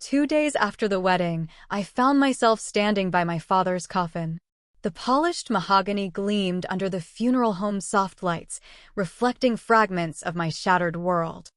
2 days after the wedding, I found myself standing by my father's coffin. The polished mahogany gleamed under the funeral home's soft lights, reflecting fragments of my shattered world.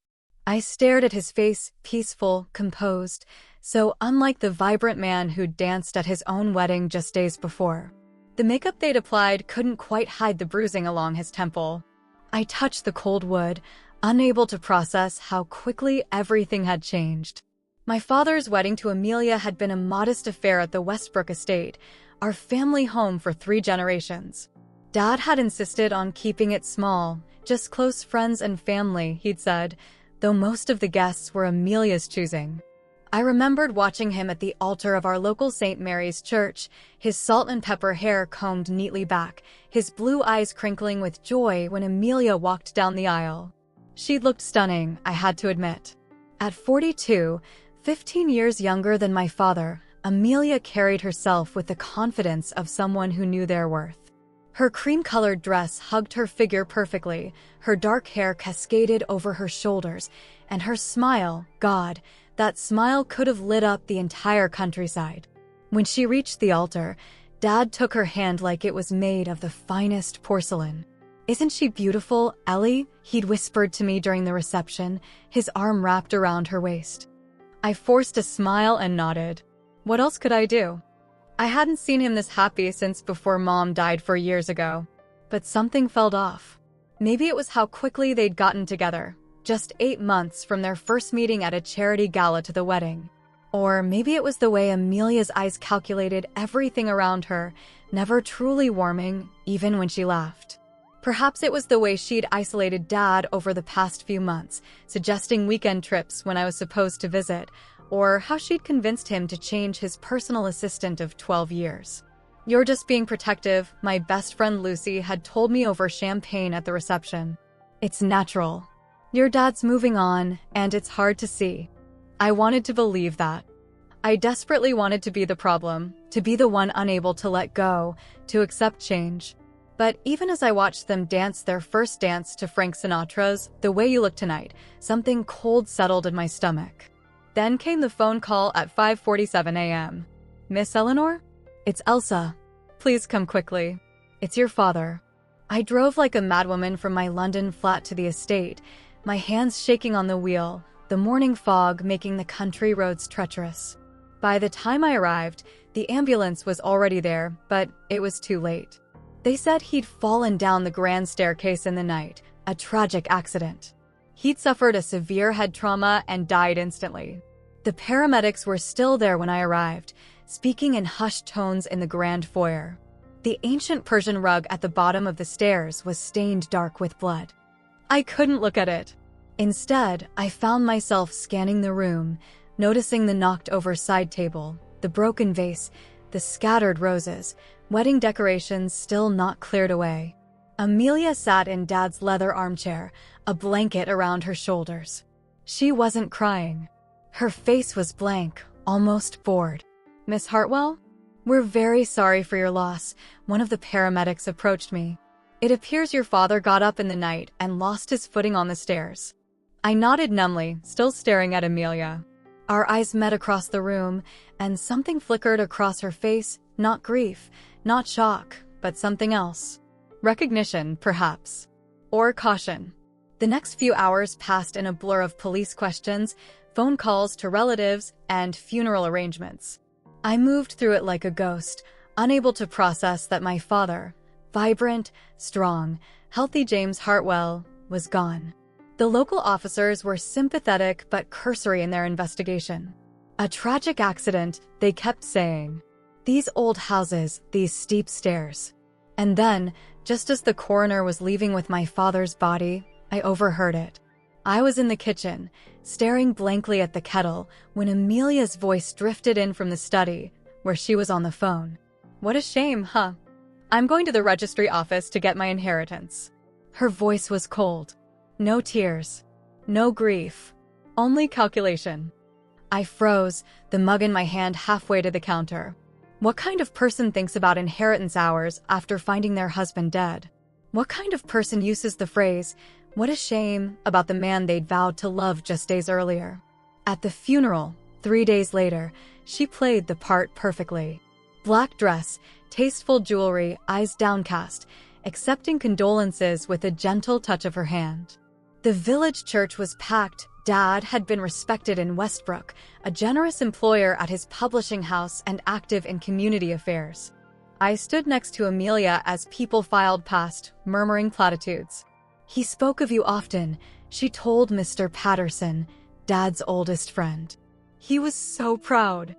I stared at his face, peaceful, composed, so unlike the vibrant man who'd danced at his own wedding just days before. The makeup they'd applied couldn't quite hide the bruising along his temple. I touched the cold wood, unable to process how quickly everything had changed. My father's wedding to Amelia had been a modest affair at the Westbrook estate, our family home for 3 generations. Dad had insisted on keeping it small, just close friends and family, he'd said, though most of the guests were Amelia's choosing. I remembered watching him at the altar of our local St. Mary's Church, his salt and pepper hair combed neatly back, his blue eyes crinkling with joy when Amelia walked down the aisle. She'd looked stunning, I had to admit. At 42, 15 years younger than my father, Amelia carried herself with the confidence of someone who knew their worth. Her cream-colored dress hugged her figure perfectly, her dark hair cascaded over her shoulders, and her smile, God, that smile could have lit up the entire countryside. When she reached the altar, Dad took her hand like it was made of the finest porcelain. "Isn't she beautiful, Ellie?" he'd whispered to me during the reception, his arm wrapped around her waist. I forced a smile and nodded. What else could I do? I hadn't seen him this happy since before Mom died 4 years ago. But something felt off. Maybe it was how quickly they'd gotten together, just 8 months from their first meeting at a charity gala to the wedding. Or maybe it was the way Amelia's eyes calculated everything around her, never truly warming, even when she laughed. Perhaps it was the way she'd isolated Dad over the past few months, suggesting weekend trips when I was supposed to visit, or how she'd convinced him to change his personal assistant of 12 years. "You're just being protective," my best friend Lucy had told me over champagne at the reception. "It's natural. Your dad's moving on, and it's hard to see." I wanted to believe that. I desperately wanted to be the problem, to be the one unable to let go, to accept change. But even as I watched them dance their first dance to Frank Sinatra's "The Way You Look Tonight," something cold settled in my stomach. Then came the phone call at 5:47 a.m. "Miss Eleanor? It's Elsa. Please come quickly. It's your father." I drove like a madwoman from my London flat to the estate, my hands shaking on the wheel, the morning fog making the country roads treacherous. By the time I arrived, the ambulance was already there, but it was too late. They said he'd fallen down the grand staircase in the night, a tragic accident. He'd suffered a severe head trauma and died instantly. The paramedics were still there when I arrived, speaking in hushed tones in the grand foyer. The ancient Persian rug at the bottom of the stairs was stained dark with blood. I couldn't look at it. Instead, I found myself scanning the room, noticing the knocked-over side table, the broken vase, the scattered roses, wedding decorations still not cleared away. Amelia sat in Dad's leather armchair, a blanket around her shoulders. She wasn't crying. Her face was blank, almost bored. "Miss Hartwell? We're very sorry for your loss," one of the paramedics approached me. "It appears your father got up in the night and lost his footing on the stairs." I nodded numbly, still staring at Amelia. Our eyes met across the room, and something flickered across her face, not grief, not shock, but something else. Recognition, perhaps. Or caution. The next few hours passed in a blur of police questions, phone calls to relatives, and funeral arrangements. I moved through it like a ghost, unable to process that my father, vibrant, strong, healthy James Hartwell, was gone. The local officers were sympathetic but cursory in their investigation. "A tragic accident," they kept saying. "These old houses, these steep stairs." And then, just as the coroner was leaving with my father's body, I overheard it. I was in the kitchen, staring blankly at the kettle, when Amelia's voice drifted in from the study, where she was on the phone. "What a shame, huh? I'm going to the registry office to get my inheritance." Her voice was cold. No tears. No grief. Only calculation. I froze, the mug in my hand halfway to the counter. What kind of person thinks about inheritance hours after finding their husband dead? What kind of person uses the phrase, "what a shame," about the man they'd vowed to love just days earlier? At the funeral, 3 days later, she played the part perfectly. Black dress, tasteful jewelry, eyes downcast, accepting condolences with a gentle touch of her hand. The village church was packed. Dad had been respected in Westbrook, a generous employer at his publishing house and active in community affairs. I stood next to Amelia as people filed past, murmuring platitudes. "He spoke of you often," she told Mr. Patterson, Dad's oldest friend. He was so proud.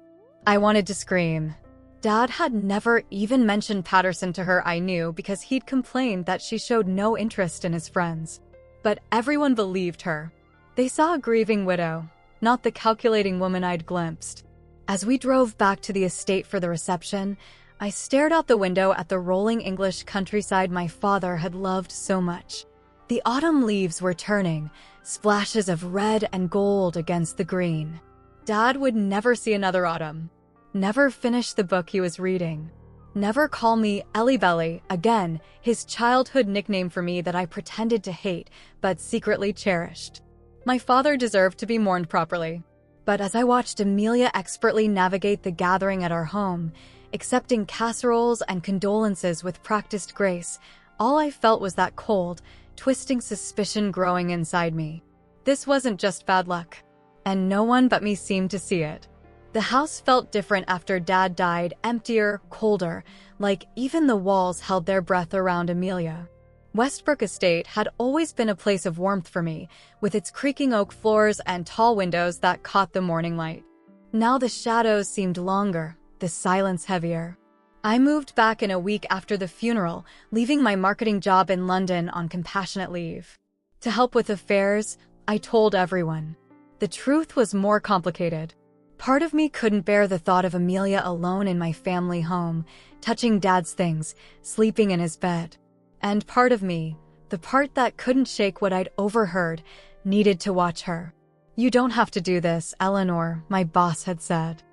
I wanted to scream. Dad had never even mentioned Patterson to her, I knew, because he'd complained that she showed no interest in his friends. But everyone believed her. They saw a grieving widow, not the calculating woman I'd glimpsed. As we drove back to the estate for the reception, I stared out the window at the rolling English countryside my father had loved so much. The autumn leaves were turning, splashes of red and gold against the green. Dad would never see another autumn. Never finish the book he was reading. Never call me Ellie Belly again, his childhood nickname for me that I pretended to hate but secretly cherished. My father deserved to be mourned properly. But as I watched Amelia expertly navigate the gathering at our home, accepting casseroles and condolences with practiced grace, all I felt was that cold, twisting suspicion growing inside me. This wasn't just bad luck, and no one but me seemed to see it. The house felt different after Dad died, emptier, colder, like even the walls held their breath around Amelia. Westbrook Estate had always been a place of warmth for me, with its creaking oak floors and tall windows that caught the morning light. Now the shadows seemed longer, the silence heavier. I moved back in a week after the funeral, leaving my marketing job in London on compassionate leave. To help with affairs, I told everyone. The truth was more complicated. Part of me couldn't bear the thought of Amelia alone in my family home, touching Dad's things, sleeping in his bed. And part of me, the part that couldn't shake what I'd overheard, needed to watch her. "You don't have to do this, Eleanor," my boss had said.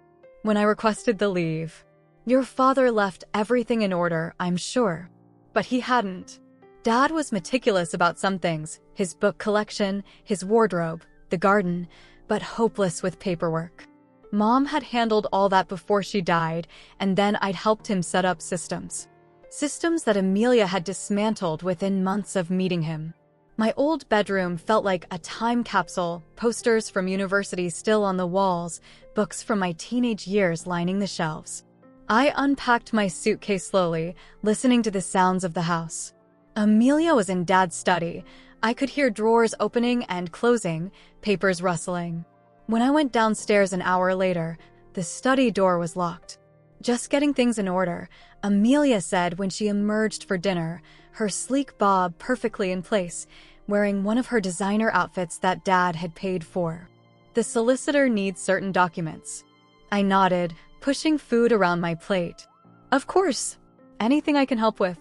When I requested the leave, "Your father left everything in order, I'm sure." But he hadn't. Dad was meticulous about some things, his book collection, his wardrobe, the garden, but hopeless with paperwork. Mom had handled all that before she died, and then I'd helped him set up systems. Systems that Amelia had dismantled within months of meeting him. My old bedroom felt like a time capsule, posters from university still on the walls, books from my teenage years lining the shelves. I unpacked my suitcase slowly, listening to the sounds of the house. Amelia was in Dad's study. I could hear drawers opening and closing, papers rustling. When I went downstairs an hour later, the study door was locked. "Just getting things in order," Amelia said when she emerged for dinner, her sleek bob perfectly in place, wearing one of her designer outfits that Dad had paid for. "The solicitor needs certain documents." I nodded, pushing food around my plate. "Of course. Anything I can help with."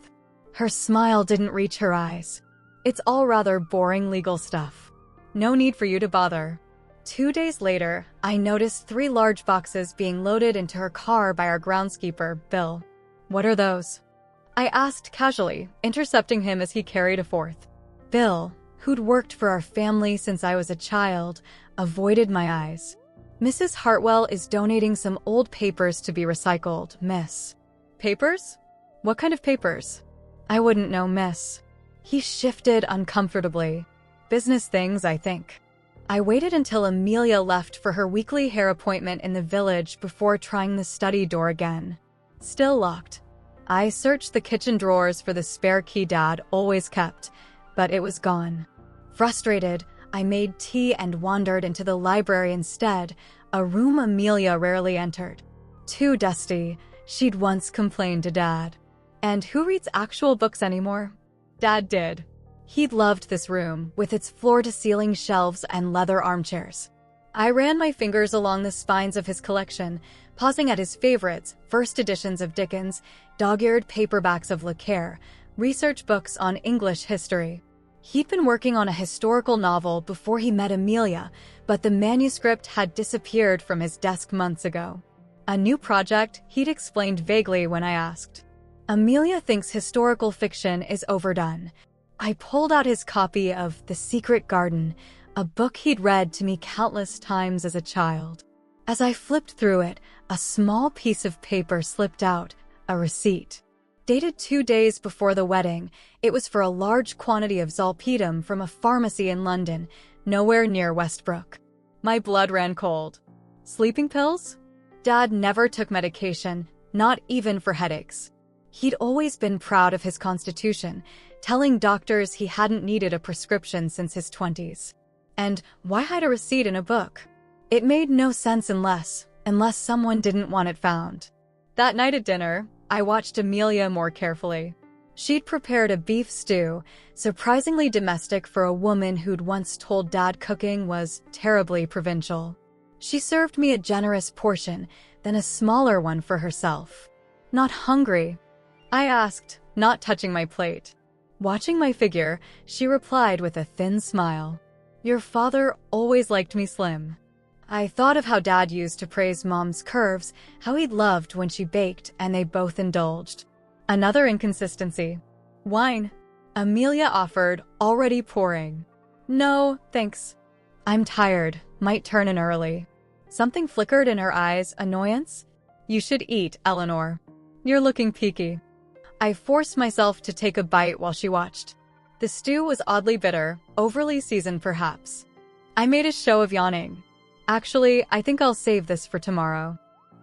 Her smile didn't reach her eyes. "It's all rather boring legal stuff. No need for you to bother." 2 days later, I noticed 3 large boxes being loaded into her car by our groundskeeper, Bill. "What are those?" I asked casually, intercepting him as he carried a fourth. Bill, who'd worked for our family since I was a child, avoided my eyes. "Mrs. Hartwell is donating some old papers to be recycled, miss." "Papers? What kind of papers?" "I wouldn't know, miss." He shifted uncomfortably. "Business things, I think." I waited until Amelia left for her weekly hair appointment in the village before trying the study door again. Still locked. I searched the kitchen drawers for the spare key Dad always kept, but it was gone. Frustrated, I made tea and wandered into the library instead, a room Amelia rarely entered. Too dusty, she'd once complained to Dad. And who reads actual books anymore? Dad did. He'd loved this room, with its floor-to-ceiling shelves and leather armchairs. I ran my fingers along the spines of his collection, pausing at his favorites, first editions of Dickens, dog-eared paperbacks of Le Carre, research books on English history. He'd been working on a historical novel before he met Amelia, but the manuscript had disappeared from his desk months ago. A new project, he'd explained vaguely when I asked. Amelia thinks historical fiction is overdone. I pulled out his copy of The Secret Garden, a book he'd read to me countless times as a child. As I flipped through it, a small piece of paper slipped out, a receipt. Dated 2 days before the wedding, it was for a large quantity of zolpidem from a pharmacy in London, nowhere near Westbrook. My blood ran cold. Sleeping pills? Dad never took medication, not even for headaches. He'd always been proud of his constitution, telling doctors he hadn't needed a prescription since his 20s. And why hide a receipt in a book? It made no sense unless someone didn't want it found. That night at dinner, I watched Amelia more carefully. She'd prepared a beef stew, surprisingly domestic for a woman who'd once told Dad cooking was terribly provincial. She served me a generous portion, then a smaller one for herself. "Not hungry?" I asked, not touching my plate. Watching my figure, she replied with a thin smile. "Your father always liked me slim." I thought of how Dad used to praise Mom's curves, how he'd loved when she baked, and they both indulged. Another inconsistency. "Wine?" Amelia offered, already pouring. "No, thanks. I'm tired, might turn in early." Something flickered in her eyes, annoyance. "You should eat, Eleanor. You're looking peaky." I forced myself to take a bite while she watched. The stew was oddly bitter, overly seasoned perhaps. I made a show of yawning. "Actually, I think I'll save this for tomorrow.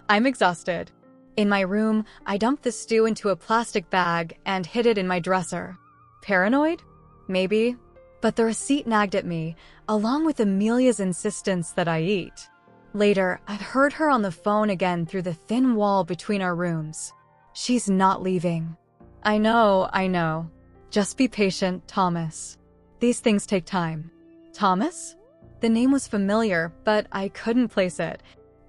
I'm exhausted." In my room, I dumped the stew into a plastic bag and hid it in my dresser. Paranoid? Maybe. But the receipt nagged at me, along with Amelia's insistence that I eat. Later, I heard her on the phone again through the thin wall between our rooms. "She's not leaving." I know. Just be patient, Thomas. These things take time." Thomas? The name was familiar, but I couldn't place it.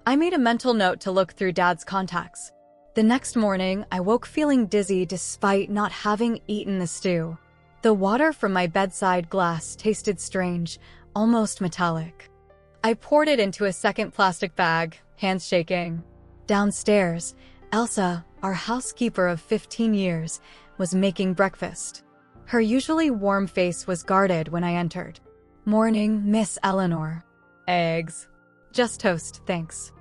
I made a mental note to look through Dad's contacts. The next morning, I woke feeling dizzy despite not having eaten the stew. The water from my bedside glass tasted strange, almost metallic. I poured it into a second plastic bag, hands shaking. Downstairs, Elsa, our housekeeper of 15 years, was making breakfast. Her usually warm face was guarded when I entered. "Morning, Miss Eleanor." "Eggs." "Just toast, thanks."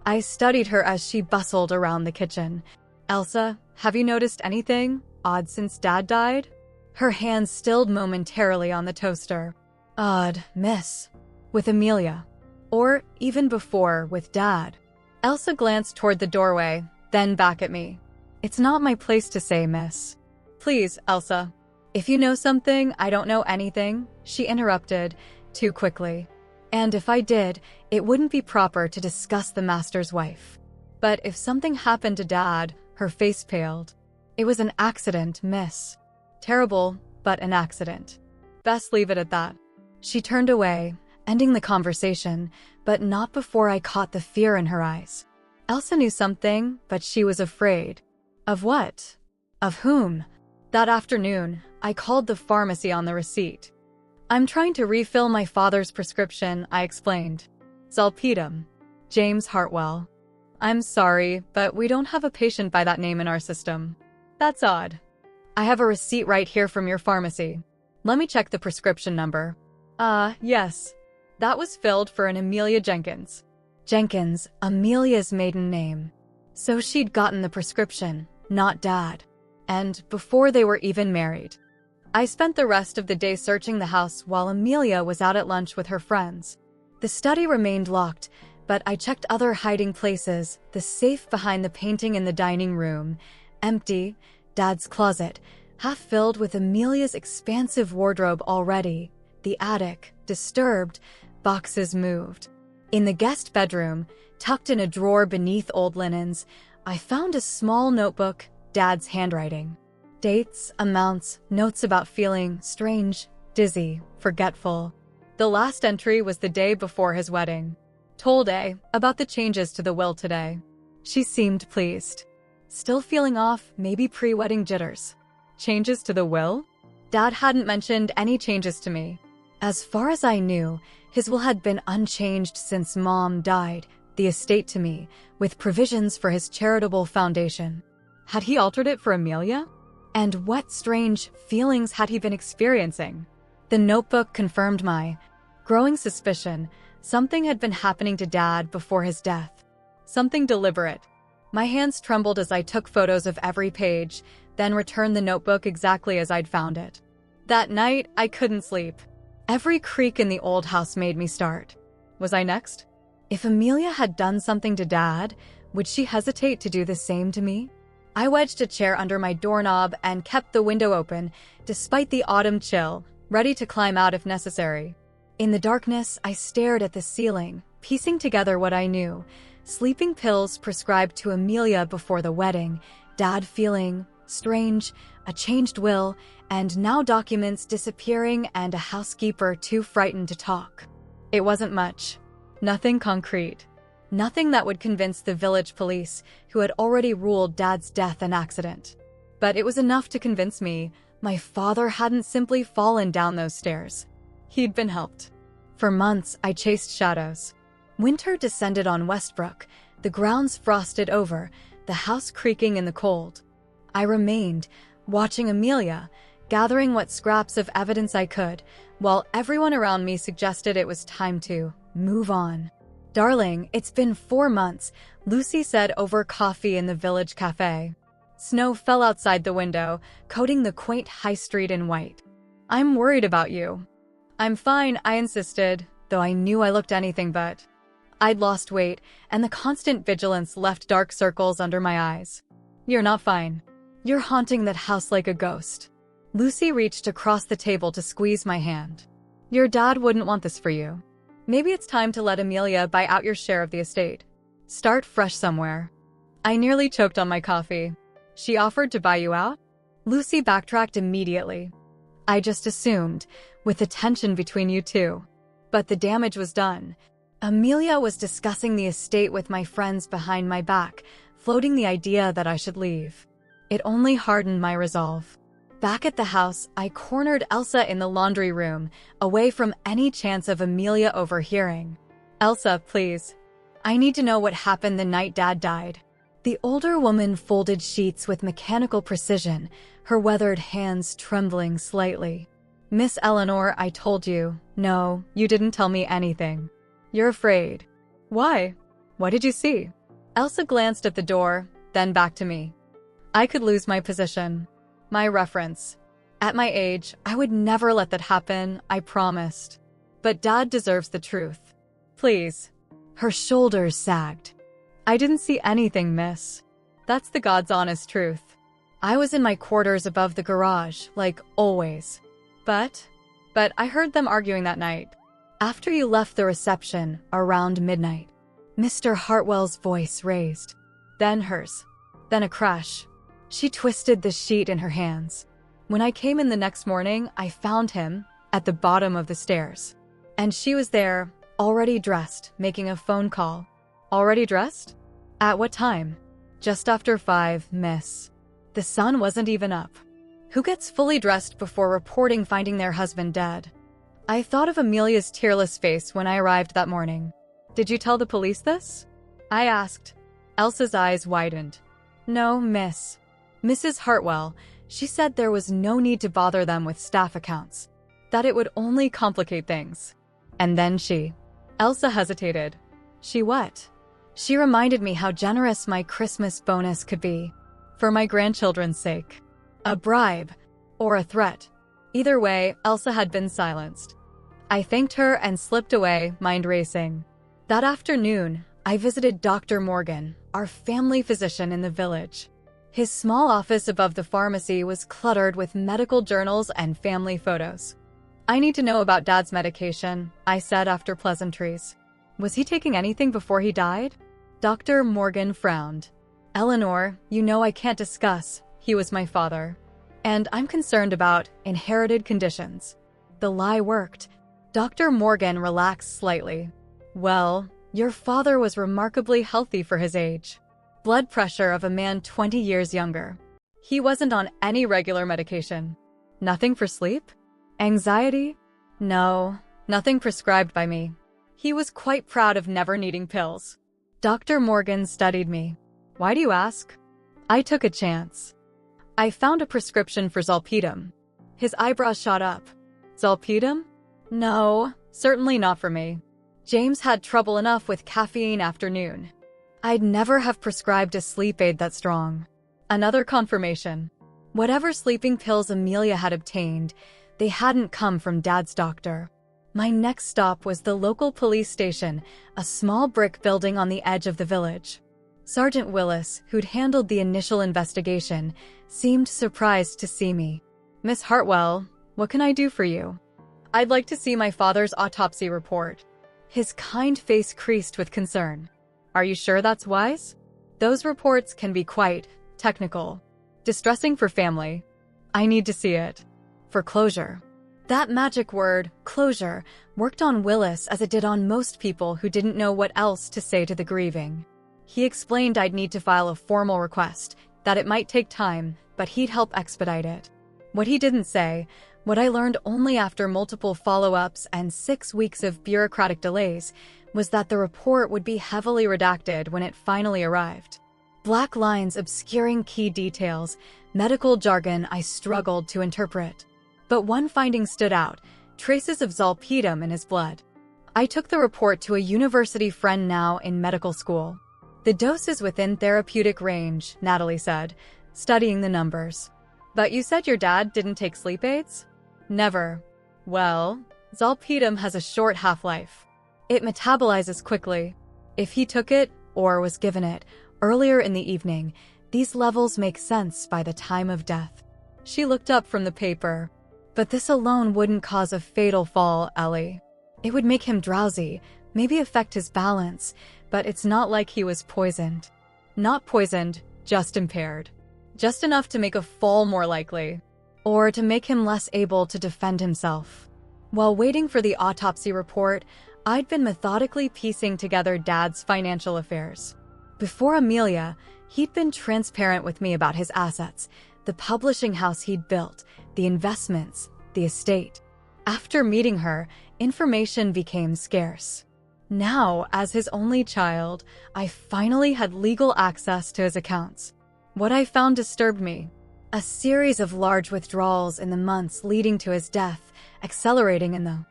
I studied her as she bustled around the kitchen. "Elsa, have you noticed anything odd since Dad died?" Her hands stilled momentarily on the toaster. "Odd, miss. With Amelia. Or even before, with Dad." Elsa glanced toward the doorway, then back at me. "It's not my place to say, miss." "Please, Elsa. If you know something, I don't know anything," she interrupted, too quickly. "And if I did, it wouldn't be proper to discuss the master's wife. But if something happened to Dad," her face paled. "It was an accident, miss. Terrible, but an accident. Best leave it at that." She turned away, ending the conversation, but not before I caught the fear in her eyes. Elsa knew something, but she was afraid. Of what? Of whom? That afternoon, I called the pharmacy on the receipt. "I'm trying to refill my father's prescription," I explained. "Zolpidem. James Hartwell." "I'm sorry, but we don't have a patient by that name in our system." "That's odd. I have a receipt right here from your pharmacy. Let me check the prescription number." Yes. That was filled for an Amelia Jenkins." Jenkins, Amelia's maiden name. So she'd gotten the prescription, not Dad. And before they were even married. I spent the rest of the day searching the house while Amelia was out at lunch with her friends. The study remained locked, but I checked other hiding places, the safe behind the painting in the dining room, empty, Dad's closet, half filled with Amelia's expansive wardrobe already, the attic, disturbed, boxes moved. In the guest bedroom, tucked in a drawer beneath old linens, I found a small notebook, Dad's handwriting. Dates, amounts, notes about feeling strange, dizzy, forgetful. The last entry was the day before his wedding. Told A about the changes to the will today. She seemed pleased. Still feeling off, maybe pre-wedding jitters. Changes to the will? Dad hadn't mentioned any changes to me. As far as I knew, his will had been unchanged since Mom died, the estate to me, with provisions for his charitable foundation. Had he altered it for Amelia? And what strange feelings had he been experiencing? The notebook confirmed my growing suspicion. Something had been happening to Dad before his death. Something deliberate. My hands trembled as I took photos of every page, then returned the notebook exactly as I'd found it. That night, I couldn't sleep. Every creak in the old house made me start. Was I next? If Amelia had done something to Dad, would she hesitate to do the same to me? I wedged a chair under my doorknob and kept the window open, despite the autumn chill, ready to climb out if necessary. In the darkness, I stared at the ceiling, piecing together what I knew. Sleeping pills prescribed to Amelia before the wedding, Dad feeling strange, a changed will, and now documents disappearing and a housekeeper too frightened to talk. It wasn't much. Nothing concrete. Nothing that would convince the village police, who had already ruled Dad's death an accident. But it was enough to convince me my father hadn't simply fallen down those stairs. He'd been helped. For months, I chased shadows. Winter descended on Westbrook, the grounds frosted over, the house creaking in the cold. I remained, watching Amelia, gathering what scraps of evidence I could, while everyone around me suggested it was time to move on. "Darling, it's been 4 months," Lucy said over coffee in the village cafe. Snow fell outside the window, coating the quaint high street in white. "I'm worried about you." "I'm fine," I insisted, though I knew I looked anything but. I'd lost weight, and the constant vigilance left dark circles under my eyes. "You're not fine. You're haunting that house like a ghost." Lucy reached across the table to squeeze my hand. "Your dad wouldn't want this for you. Maybe it's time to let Amelia buy out your share of the estate. Start fresh somewhere." I nearly choked on my coffee. "She offered to buy you out?" Lucy backtracked immediately. "I just assumed, with the tension between you two. But the damage was done. Amelia was discussing the estate with my friends behind my back, floating the idea that I should leave. It only hardened my resolve." Back at the house, I cornered Elsa in the laundry room, away from any chance of Amelia overhearing. "Elsa, please. I need to know what happened the night Dad died." The older woman folded sheets with mechanical precision, her weathered hands trembling slightly. "Miss Eleanor, I told you. No, you didn't tell me anything. You're afraid. Why? What did you see?" Elsa glanced at the door, then back to me. I could lose my position. My reference. At my age, I would never let that happen, I promised. But Dad deserves the truth. Please. Her shoulders sagged. "I didn't see anything, miss. That's the God's honest truth. I was in my quarters above the garage, like always. But I heard them arguing that night. After you left the reception, around midnight." Mr. Hartwell's voice raised. Then hers. Then a crash. She twisted the sheet in her hands. "When I came in the next morning, I found him at the bottom of the stairs. And she was there, already dressed, making a phone call." "Already dressed? At what time?" "Just after 5, miss. The sun wasn't even up. Who gets fully dressed before reporting finding their husband dead?" I thought of Amelia's tearless face when I arrived that morning. "Did you tell the police this?" I asked. Elsa's eyes widened. "No, miss. Mrs. Hartwell, she said there was no need to bother them with staff accounts, that it would only complicate things. And then she..." Elsa hesitated. "She what?" "She reminded me how generous my Christmas bonus could be. For my grandchildren's sake. A bribe. Or a threat." Either way, Elsa had been silenced. I thanked her and slipped away, mind racing. That afternoon, I visited Dr. Morgan, our family physician in the village. His small office above the pharmacy was cluttered with medical journals and family photos. "I need to know about Dad's medication," I said after pleasantries. "Was he taking anything before he died?" Dr. Morgan frowned. "Eleanor, you know I can't discuss. He was my father. And I'm concerned about inherited conditions." The lie worked. Dr. Morgan relaxed slightly. "Well, your father was remarkably healthy for his age. Blood pressure of a man 20 years younger. He wasn't on any regular medication. Nothing for sleep? Anxiety? No, nothing prescribed by me. He was quite proud of never needing pills." Dr. Morgan studied me. "Why do you ask?" I took a chance. "I found a prescription for zolpidem." His eyebrows shot up. "Zolpidem? No, certainly not for me." James had trouble enough with caffeine after noon. I'd never have prescribed a sleep aid that strong. Another confirmation. Whatever sleeping pills Amelia had obtained, they hadn't come from Dad's doctor. My next stop was the local police station, a small brick building on the edge of the village. Sergeant Willis, who'd handled the initial investigation, seemed surprised to see me. "Miss Hartwell, what can I do for you?" "I'd like to see my father's autopsy report." His kind face creased with concern. "Are you sure that's wise? Those reports can be quite technical. Distressing for family. I need to see it. For closure." That magic word, closure, worked on Willis as it did on most people who didn't know what else to say to the grieving. He explained I'd need to file a formal request, that it might take time, but he'd help expedite it. What he didn't say, what I learned only after multiple follow-ups and 6 weeks of bureaucratic delays, was that the report would be heavily redacted when it finally arrived. Black lines obscuring key details, medical jargon I struggled to interpret. But one finding stood out: traces of zolpidem in his blood. I took the report to a university friend now in medical school. "The dose is within therapeutic range," Natalie said, studying the numbers. "But you said your dad didn't take sleep aids?" "Never." "Well, zolpidem has a short half-life. It metabolizes quickly. If he took it, or was given it, earlier in the evening, these levels make sense by the time of death." She looked up from the paper. "But this alone wouldn't cause a fatal fall, Ellie. It would make him drowsy, maybe affect his balance, but it's not like he was poisoned." "Not poisoned, just impaired. Just enough to make a fall more likely. Or to make him less able to defend himself." While waiting for the autopsy report, I'd been methodically piecing together Dad's financial affairs. Before Amelia, he'd been transparent with me about his assets, the publishing house he'd built, the investments, the estate. After meeting her, information became scarce. Now, as his only child, I finally had legal access to his accounts. What I found disturbed me. A series of large withdrawals in the months leading to his death, accelerating in the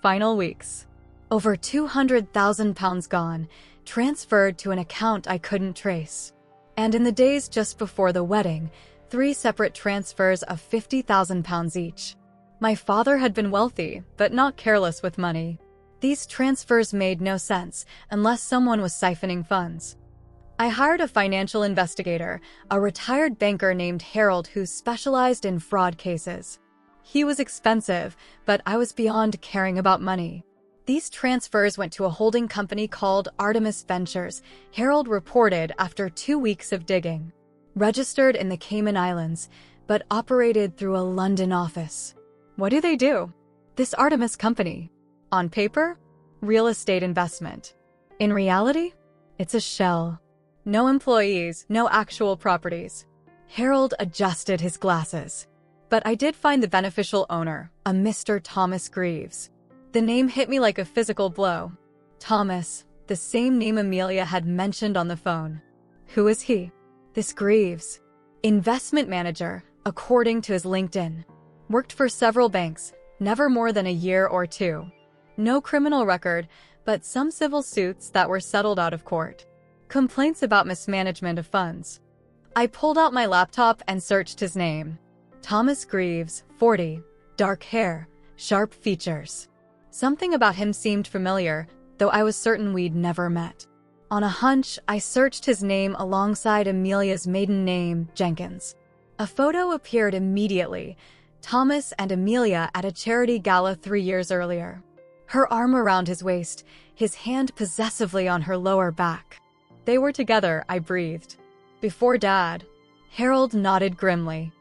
final weeks. Over £200,000 gone, transferred to an account I couldn't trace. And in the days just before the wedding, 3 separate transfers of £50,000 each. My father had been wealthy, but not careless with money. These transfers made no sense unless someone was siphoning funds. I hired a financial investigator, a retired banker named Harold who specialized in fraud cases. He was expensive, but I was beyond caring about money. These transfers went to a holding company called Artemis Ventures, Harold reported after 2 weeks of digging. Registered in the Cayman Islands, but operated through a London office. What do they do? This Artemis company. On paper, real estate investment. In reality, it's a shell. No employees, no actual properties. Harold adjusted his glasses. But I did find the beneficial owner, a Mr. Thomas Greaves. The name hit me like a physical blow. Thomas, the same name Amelia had mentioned on the phone. Who is he? This Greaves. Investment manager, according to his LinkedIn. Worked for several banks, never more than a year or 2. No criminal record, but some civil suits that were settled out of court. Complaints about mismanagement of funds. I pulled out my laptop and searched his name. Thomas Greaves, 40, dark hair, sharp features. Something about him seemed familiar, though I was certain we'd never met. On a hunch, I searched his name alongside Amelia's maiden name, Jenkins. A photo appeared immediately. Thomas and Amelia at a charity gala 3 years earlier. Her arm around his waist, his hand possessively on her lower back. They were together, I breathed. Before Dad. Harold nodded grimly.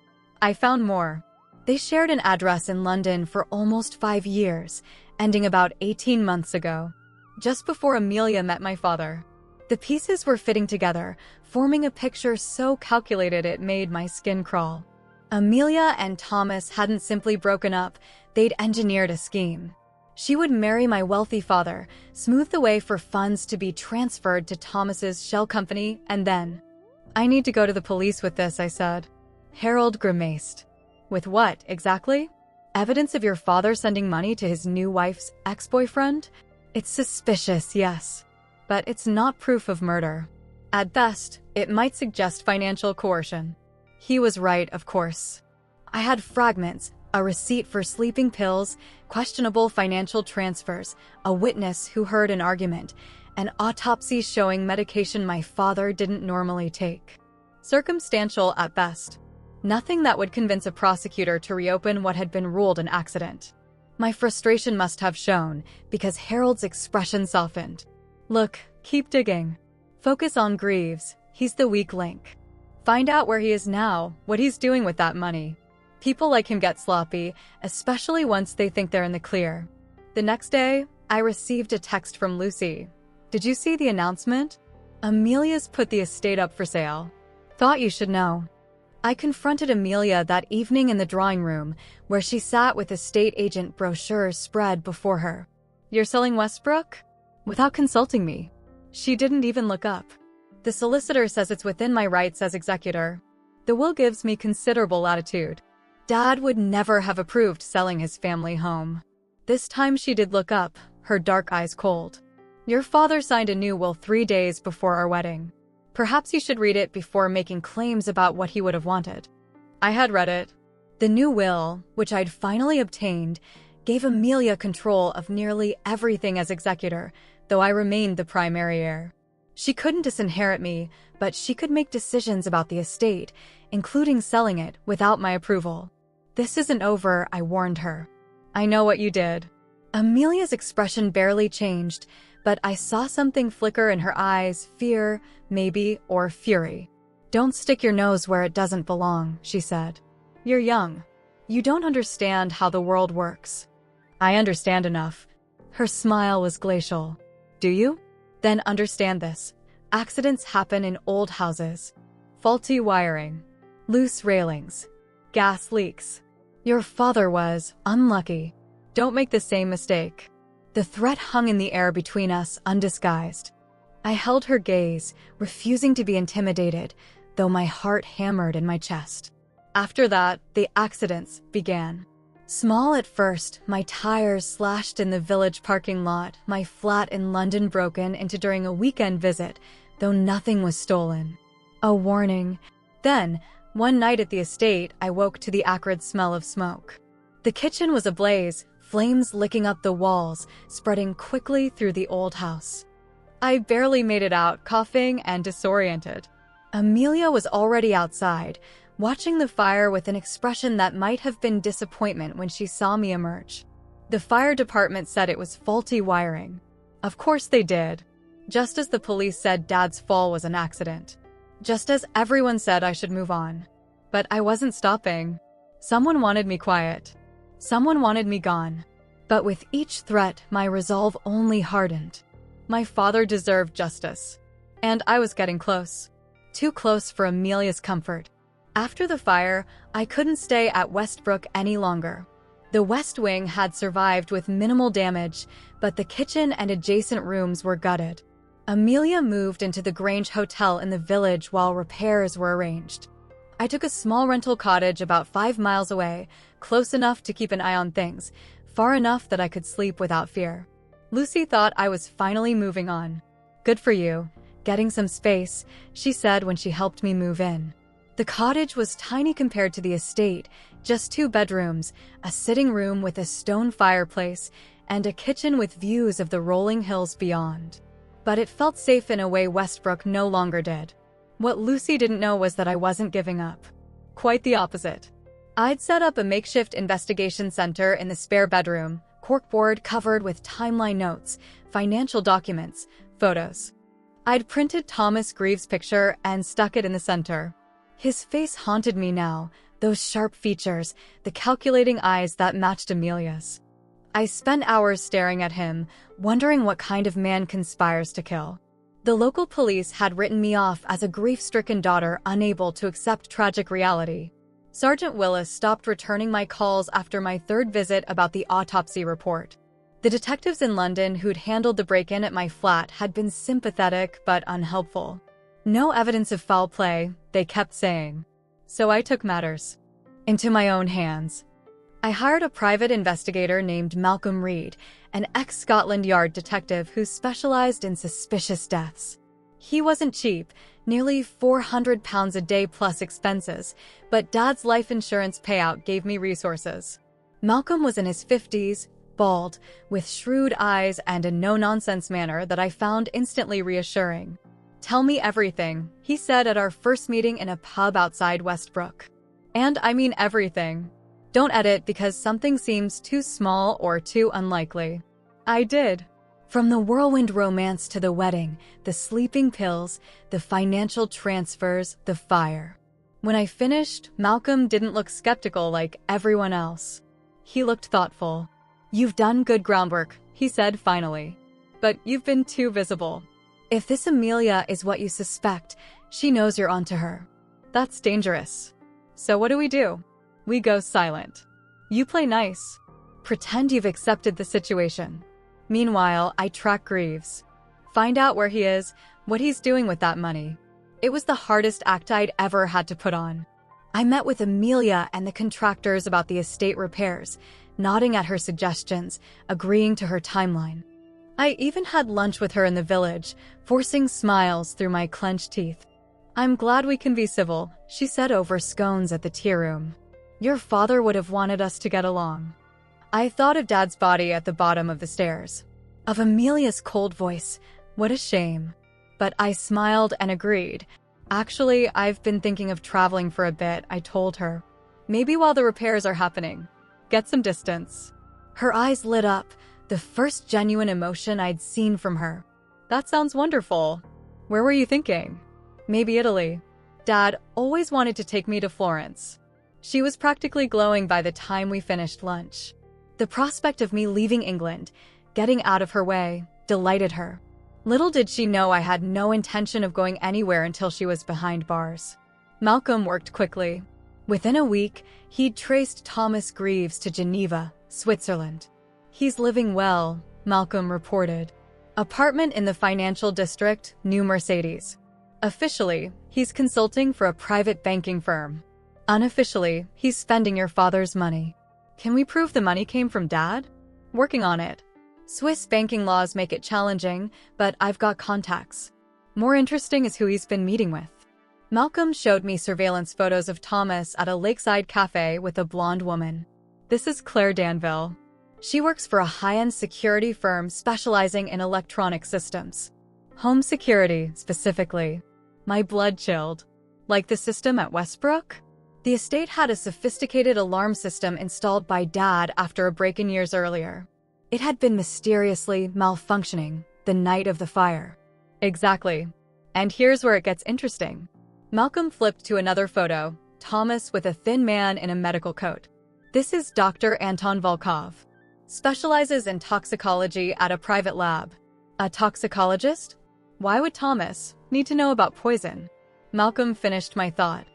I found more. They shared an address in London for almost 5 years, ending about 18 months ago, just before Amelia met my father. The pieces were fitting together, forming a picture so calculated it made my skin crawl. Amelia and Thomas hadn't simply broken up, they'd engineered a scheme. She would marry my wealthy father, smooth the way for funds to be transferred to Thomas's shell company, and then... I need to go to the police with this, I said. Harold grimaced. With what, exactly? Evidence of your father sending money to his new wife's ex-boyfriend? It's suspicious, yes, but it's not proof of murder. At best, it might suggest financial coercion. He was right, of course. I had fragments, a receipt for sleeping pills, questionable financial transfers, a witness who heard an argument, an autopsy showing medication my father didn't normally take. Circumstantial at best. Nothing that would convince a prosecutor to reopen what had been ruled an accident. My frustration must have shown, because Harold's expression softened. Look, keep digging. Focus on Greaves, he's the weak link. Find out where he is now, what he's doing with that money. People like him get sloppy, especially once they think they're in the clear. The next day, I received a text from Lucy. Did you see the announcement? Amelia's put the estate up for sale. Thought you should know. I confronted Amelia that evening in the drawing room, where she sat with estate agent brochures spread before her. You're selling Westbrook? Without consulting me. She didn't even look up. The solicitor says it's within my rights as executor. The will gives me considerable latitude. Dad would never have approved selling his family home. This time she did look up, her dark eyes cold. Your father signed a new will 3 days before our wedding. Perhaps you should read it before making claims about what he would have wanted. I had read it. The new will, which I'd finally obtained, gave Amelia control of nearly everything as executor, though I remained the primary heir. She couldn't disinherit me, but she could make decisions about the estate, including selling it, without my approval. This isn't over, I warned her. I know what you did. Amelia's expression barely changed, but I saw something flicker in her eyes, fear, maybe, or fury. Don't stick your nose where it doesn't belong, she said. You're young. You don't understand how the world works. I understand enough. Her smile was glacial. Do you? Then understand this. Accidents happen in old houses. Faulty wiring. Loose railings. Gas leaks. Your father was unlucky. Don't make the same mistake. The threat hung in the air between us, undisguised. I held her gaze, refusing to be intimidated, though my heart hammered in my chest. After that, the accidents began. Small at first, my tires slashed in the village parking lot, my flat in London broken into during a weekend visit, though nothing was stolen. A warning. Then, one night at the estate, I woke to the acrid smell of smoke. The kitchen was ablaze, flames licking up the walls, spreading quickly through the old house. I barely made it out, coughing and disoriented. Amelia was already outside, watching the fire with an expression that might have been disappointment when she saw me emerge. The fire department said it was faulty wiring. Of course they did. Just as the police said Dad's fall was an accident. Just as everyone said I should move on. But I wasn't stopping. Someone wanted me quiet. Someone wanted me gone. But with each threat, my resolve only hardened. My father deserved justice. And I was getting close. Too close for Amelia's comfort. After the fire, I couldn't stay at Westbrook any longer. The West Wing had survived with minimal damage, but the kitchen and adjacent rooms were gutted. Amelia moved into the Grange Hotel in the village while repairs were arranged. I took a small rental cottage about 5 miles away, close enough to keep an eye on things, far enough that I could sleep without fear. Lucy thought I was finally moving on. Good for you. Getting some space, she said when she helped me move in. The cottage was tiny compared to the estate, just 2 bedrooms, a sitting room with a stone fireplace, and a kitchen with views of the rolling hills beyond. But it felt safe in a way Westbrook no longer did. What Lucy didn't know was that I wasn't giving up. Quite the opposite. I'd set up a makeshift investigation center in the spare bedroom, corkboard covered with timeline notes, financial documents, photos. I'd printed Thomas Greaves' picture and stuck it in the center. His face haunted me now, those sharp features, the calculating eyes that matched Amelia's. I spent hours staring at him, wondering what kind of man conspires to kill. The local police had written me off as a grief-stricken daughter unable to accept tragic reality. Sergeant Willis stopped returning my calls after my 3rd visit about the autopsy report. The detectives in London who'd handled the break-in at my flat had been sympathetic but unhelpful. No evidence of foul play, they kept saying. So I took matters into my own hands. I hired a private investigator named Malcolm Reed, an ex-Scotland Yard detective who specialized in suspicious deaths. He wasn't cheap, nearly £400 a day plus expenses, but Dad's life insurance payout gave me resources. Malcolm was in his 50s, bald, with shrewd eyes and a no-nonsense manner that I found instantly reassuring. "Tell me everything," he said at our first meeting in a pub outside Westbrook. And I mean everything. Don't edit because something seems too small or too unlikely. I did. From the whirlwind romance to the wedding, the sleeping pills, the financial transfers, the fire. When I finished, Malcolm didn't look skeptical like everyone else. He looked thoughtful. "You've done good groundwork," he said finally. "But you've been too visible. If this Amelia is what you suspect, she knows you're onto her. That's dangerous. So what do? We go silent. You play nice. Pretend you've accepted the situation. Meanwhile, I track Greaves. Find out where he is, what he's doing with that money." It was the hardest act I'd ever had to put on. I met with Amelia and the contractors about the estate repairs, nodding at her suggestions, agreeing to her timeline. I even had lunch with her in the village, forcing smiles through my clenched teeth. "I'm glad we can be civil," she said over scones at the tea room. "Your father would have wanted us to get along." I thought of Dad's body at the bottom of the stairs. Of Amelia's cold voice. What a shame. But I smiled and agreed. "Actually, I've been thinking of traveling for a bit," I told her. "Maybe while the repairs are happening. Get some distance." Her eyes lit up, the first genuine emotion I'd seen from her. "That sounds wonderful. Where were you thinking?" "Maybe Italy. Dad always wanted to take me to Florence." She was practically glowing by the time we finished lunch. The prospect of me leaving England, getting out of her way, delighted her. Little did she know I had no intention of going anywhere until she was behind bars. Malcolm worked quickly. Within a week, he'd traced Thomas Greaves to Geneva, Switzerland. "He's living well," Malcolm reported. "Apartment in the financial district, new Mercedes." Officially, he's consulting for a private banking firm. Unofficially, he's spending your father's money. Can we prove the money came from Dad? Working on it. Swiss banking laws make it challenging, but I've got contacts. More interesting is who he's been meeting with. Malcolm showed me surveillance photos of Thomas at a lakeside cafe with a blonde woman. "This is Claire Danville. She works for a high-end security firm specializing in electronic systems. Home security, specifically." My blood chilled. Like the system at Westbrook? The estate had a sophisticated alarm system installed by Dad after a break-in years earlier. It had been mysteriously malfunctioning the night of the fire. Exactly. And here's where it gets interesting. Malcolm flipped to another photo, Thomas with a thin man in a medical coat. "This is Dr. Anton Volkov. Specializes in toxicology at a private lab." "A toxicologist? Why would Thomas need to know about poison?" Malcolm finished my thought.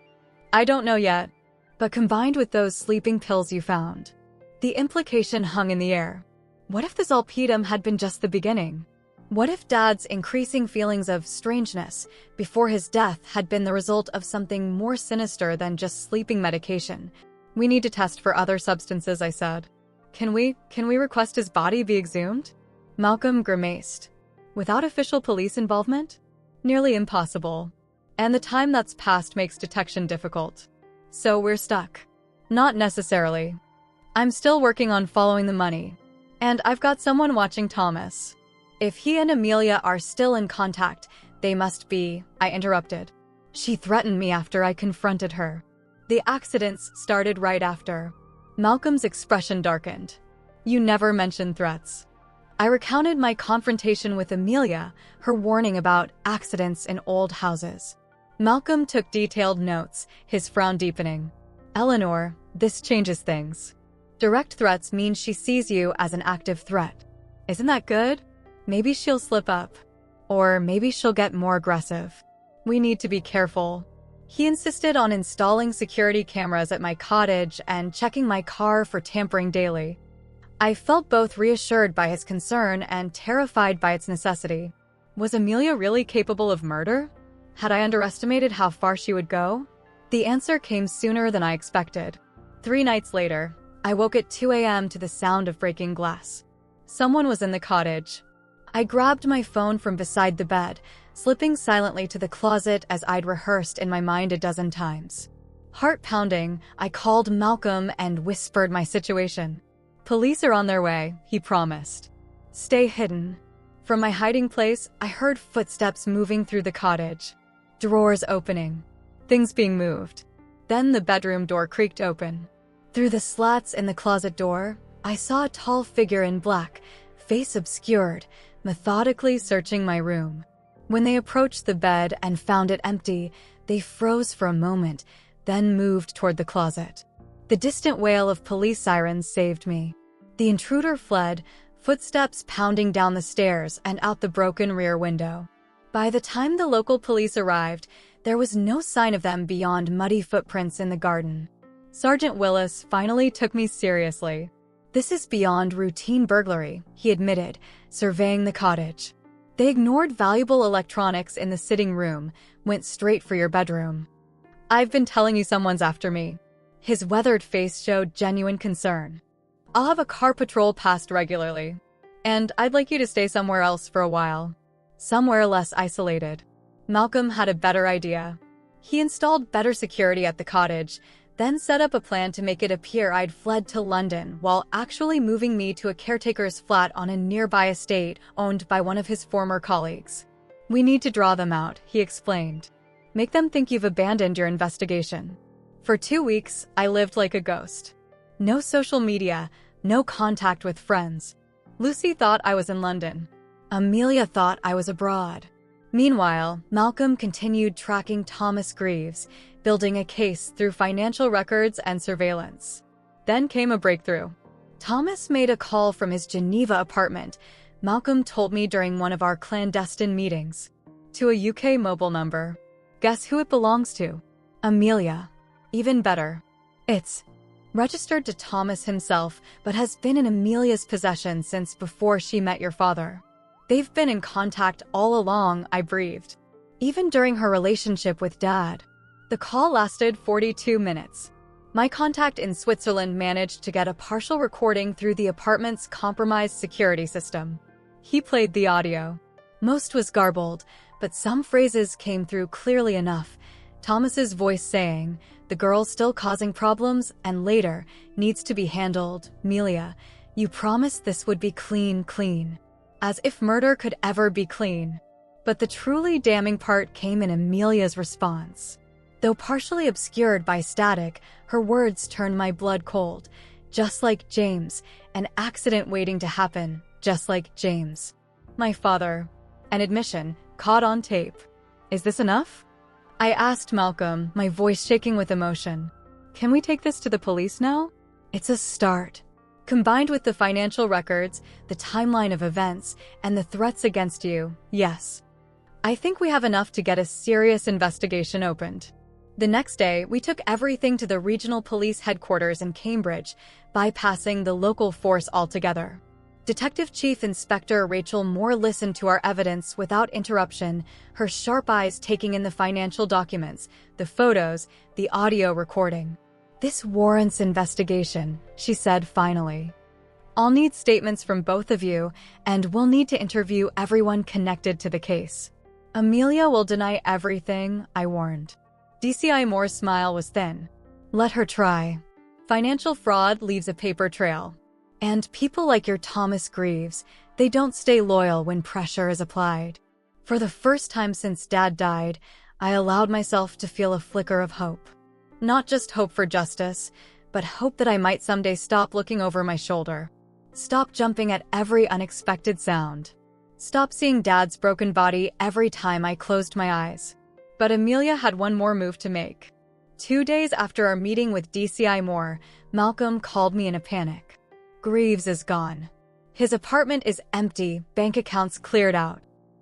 "I don't know yet. But combined with those sleeping pills you found, the implication hung in the air. What if the Zolpidem had been just the beginning? What if Dad's increasing feelings of strangeness before his death had been the result of something more sinister than just sleeping medication? "We need to test for other substances," I said. Can we request his body be exhumed?" Malcolm grimaced. "Without official police involvement? Nearly impossible. And the time that's passed makes detection difficult. So we're stuck." "Not necessarily. I'm still working on following the money. And I've got someone watching Thomas. If he and Amelia are still in contact, they must be," I interrupted. She threatened me after I confronted her. "The accidents started right after." Malcolm's expression darkened. "You never mentioned threats." I recounted my confrontation with Amelia, her warning about accidents in old houses. Malcolm took detailed notes, his frown deepening. "Eleanor, this changes things. Direct threats mean she sees you as an active threat. Isn't that good? Maybe she'll slip up. Or maybe she'll get more aggressive. We need to be careful." He insisted on installing security cameras at my cottage and checking my car for tampering daily. I felt both reassured by his concern and terrified by its necessity. Was Amelia really capable of murder? Had I underestimated how far she would go? The answer came sooner than I expected. 3 nights later, I woke at 2 a.m. to the sound of breaking glass. Someone was in the cottage. I grabbed my phone from beside the bed, slipping silently to the closet as I'd rehearsed in my mind a dozen times. Heart pounding, I called Malcolm and whispered my situation. "Police are on their way," he promised. "Stay hidden." From my hiding place, I heard footsteps moving through the cottage. Drawers opening. Things being moved. Then the bedroom door creaked open. Through the slats in the closet door, I saw a tall figure in black, face obscured, methodically searching my room. When they approached the bed and found it empty, they froze for a moment, then moved toward the closet. The distant wail of police sirens saved me. The intruder fled, footsteps pounding down the stairs and out the broken rear window. By the time the local police arrived, there was no sign of them beyond muddy footprints in the garden. Sergeant Willis finally took me seriously. "This is beyond routine burglary," he admitted, surveying the cottage. "They ignored valuable electronics in the sitting room, went straight for your bedroom." "I've been telling you someone's after me." His weathered face showed genuine concern. "I'll have a car patrol passed regularly. And I'd like you to stay somewhere else for a while. Somewhere less isolated." Malcolm had a better idea. He installed better security at the cottage, then set up a plan to make it appear I'd fled to London while actually moving me to a caretaker's flat on a nearby estate owned by one of his former colleagues. "We need to draw them out," he explained. "Make them think you've abandoned your investigation." For 2 weeks, I lived like a ghost. No social media, no contact with friends. Lucy thought I was in London. Amelia thought I was abroad. Meanwhile, Malcolm continued tracking Thomas Greaves, building a case through financial records and surveillance. Then came a breakthrough. Thomas made a call from his Geneva apartment, Malcolm told me during one of our clandestine meetings, to a UK mobile number. Guess who it belongs to? Amelia. Even better. It's registered to Thomas himself, but has been in Amelia's possession since before she met your father. They've been in contact all along, I breathed. Even during her relationship with Dad. The call lasted 42 minutes. My contact in Switzerland managed to get a partial recording through the apartment's compromised security system. He played the audio. Most was garbled, but some phrases came through clearly enough. Thomas's voice saying, "The girl's still causing problems, and later, needs to be handled. Amelia, you promised this would be clean. As if murder could ever be clean. But the truly damning part came in Amelia's response. Though partially obscured by static, her words turned my blood cold. Just like James, an accident waiting to happen, just like James. My father. An admission, caught on tape. Is this enough? I asked Malcolm, my voice shaking with emotion. Can we take this to the police now? It's a start. Combined with the financial records, the timeline of events, and the threats against you, yes. I think we have enough to get a serious investigation opened. The next day, we took everything to the regional police headquarters in Cambridge, bypassing the local force altogether. Detective Chief Inspector Rachel Moore listened to our evidence without interruption, her sharp eyes taking in the financial documents, the photos, the audio recording. This warrants investigation, she said finally. I'll need statements from both of you, and we'll need to interview everyone connected to the case. Amelia will deny everything, I warned. DCI Moore's smile was thin. Let her try. Financial fraud leaves a paper trail. And people like your Thomas Greaves, they don't stay loyal when pressure is applied. For the first time since Dad died, I allowed myself to feel a flicker of hope. Not just hope for justice, but hope that I might someday stop looking over my shoulder. Stop jumping at every unexpected sound. Stop seeing Dad's broken body every time I closed my eyes. But Amelia had one more move to make. 2 days after our meeting with DCI Moore, Malcolm called me in a panic. Greaves is gone. His apartment is empty, bank accounts cleared out.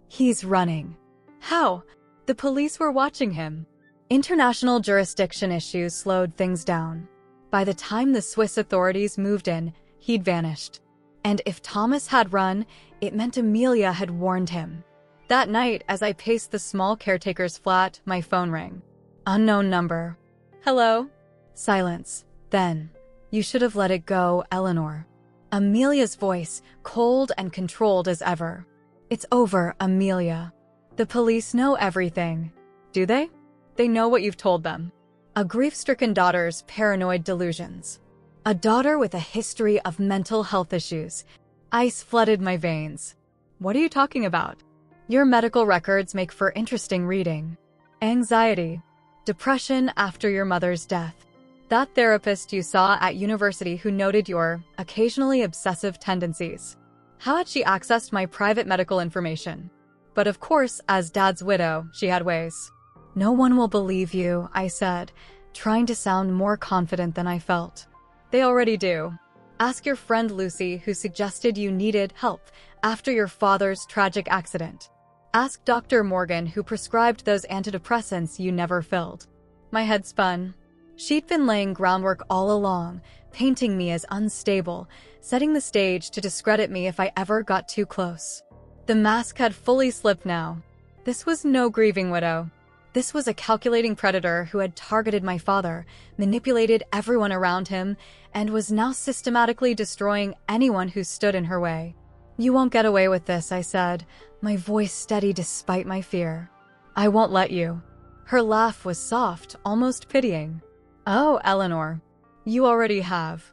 He's running. How? The police were watching him. International jurisdiction issues slowed things down. By the time the Swiss authorities moved in, he'd vanished. And if Thomas had run, it meant Amelia had warned him. That night, as I paced the small caretaker's flat, my phone rang. Unknown number. Hello? Silence. Then, You should have let it go, Eleanor. Amelia's voice, cold and controlled as ever. It's over, Amelia. The police know everything. Do they? They know what you've told them. A grief-stricken daughter's paranoid delusions. A daughter with a history of mental health issues. Ice flooded my veins. What are you talking about? Your medical records make for interesting reading. Anxiety. Depression after your mother's death. That therapist you saw at university who noted your occasionally obsessive tendencies. How had she accessed my private medical information? But of course, as Dad's widow, she had ways. No one will believe you, I said, trying to sound more confident than I felt. They already do. Ask your friend Lucy, who suggested you needed help after your father's tragic accident. Ask Dr. Morgan, who prescribed those antidepressants you never filled. My head spun. She'd been laying groundwork all along, painting me as unstable, setting the stage to discredit me if I ever got too close. The mask had fully slipped now. This was no grieving widow. This was a calculating predator who had targeted my father, manipulated everyone around him, and was now systematically destroying anyone who stood in her way. You won't get away with this, I said, my voice steady despite my fear. I won't let you. Her laugh was soft, almost pitying. Oh, Eleanor, you already have.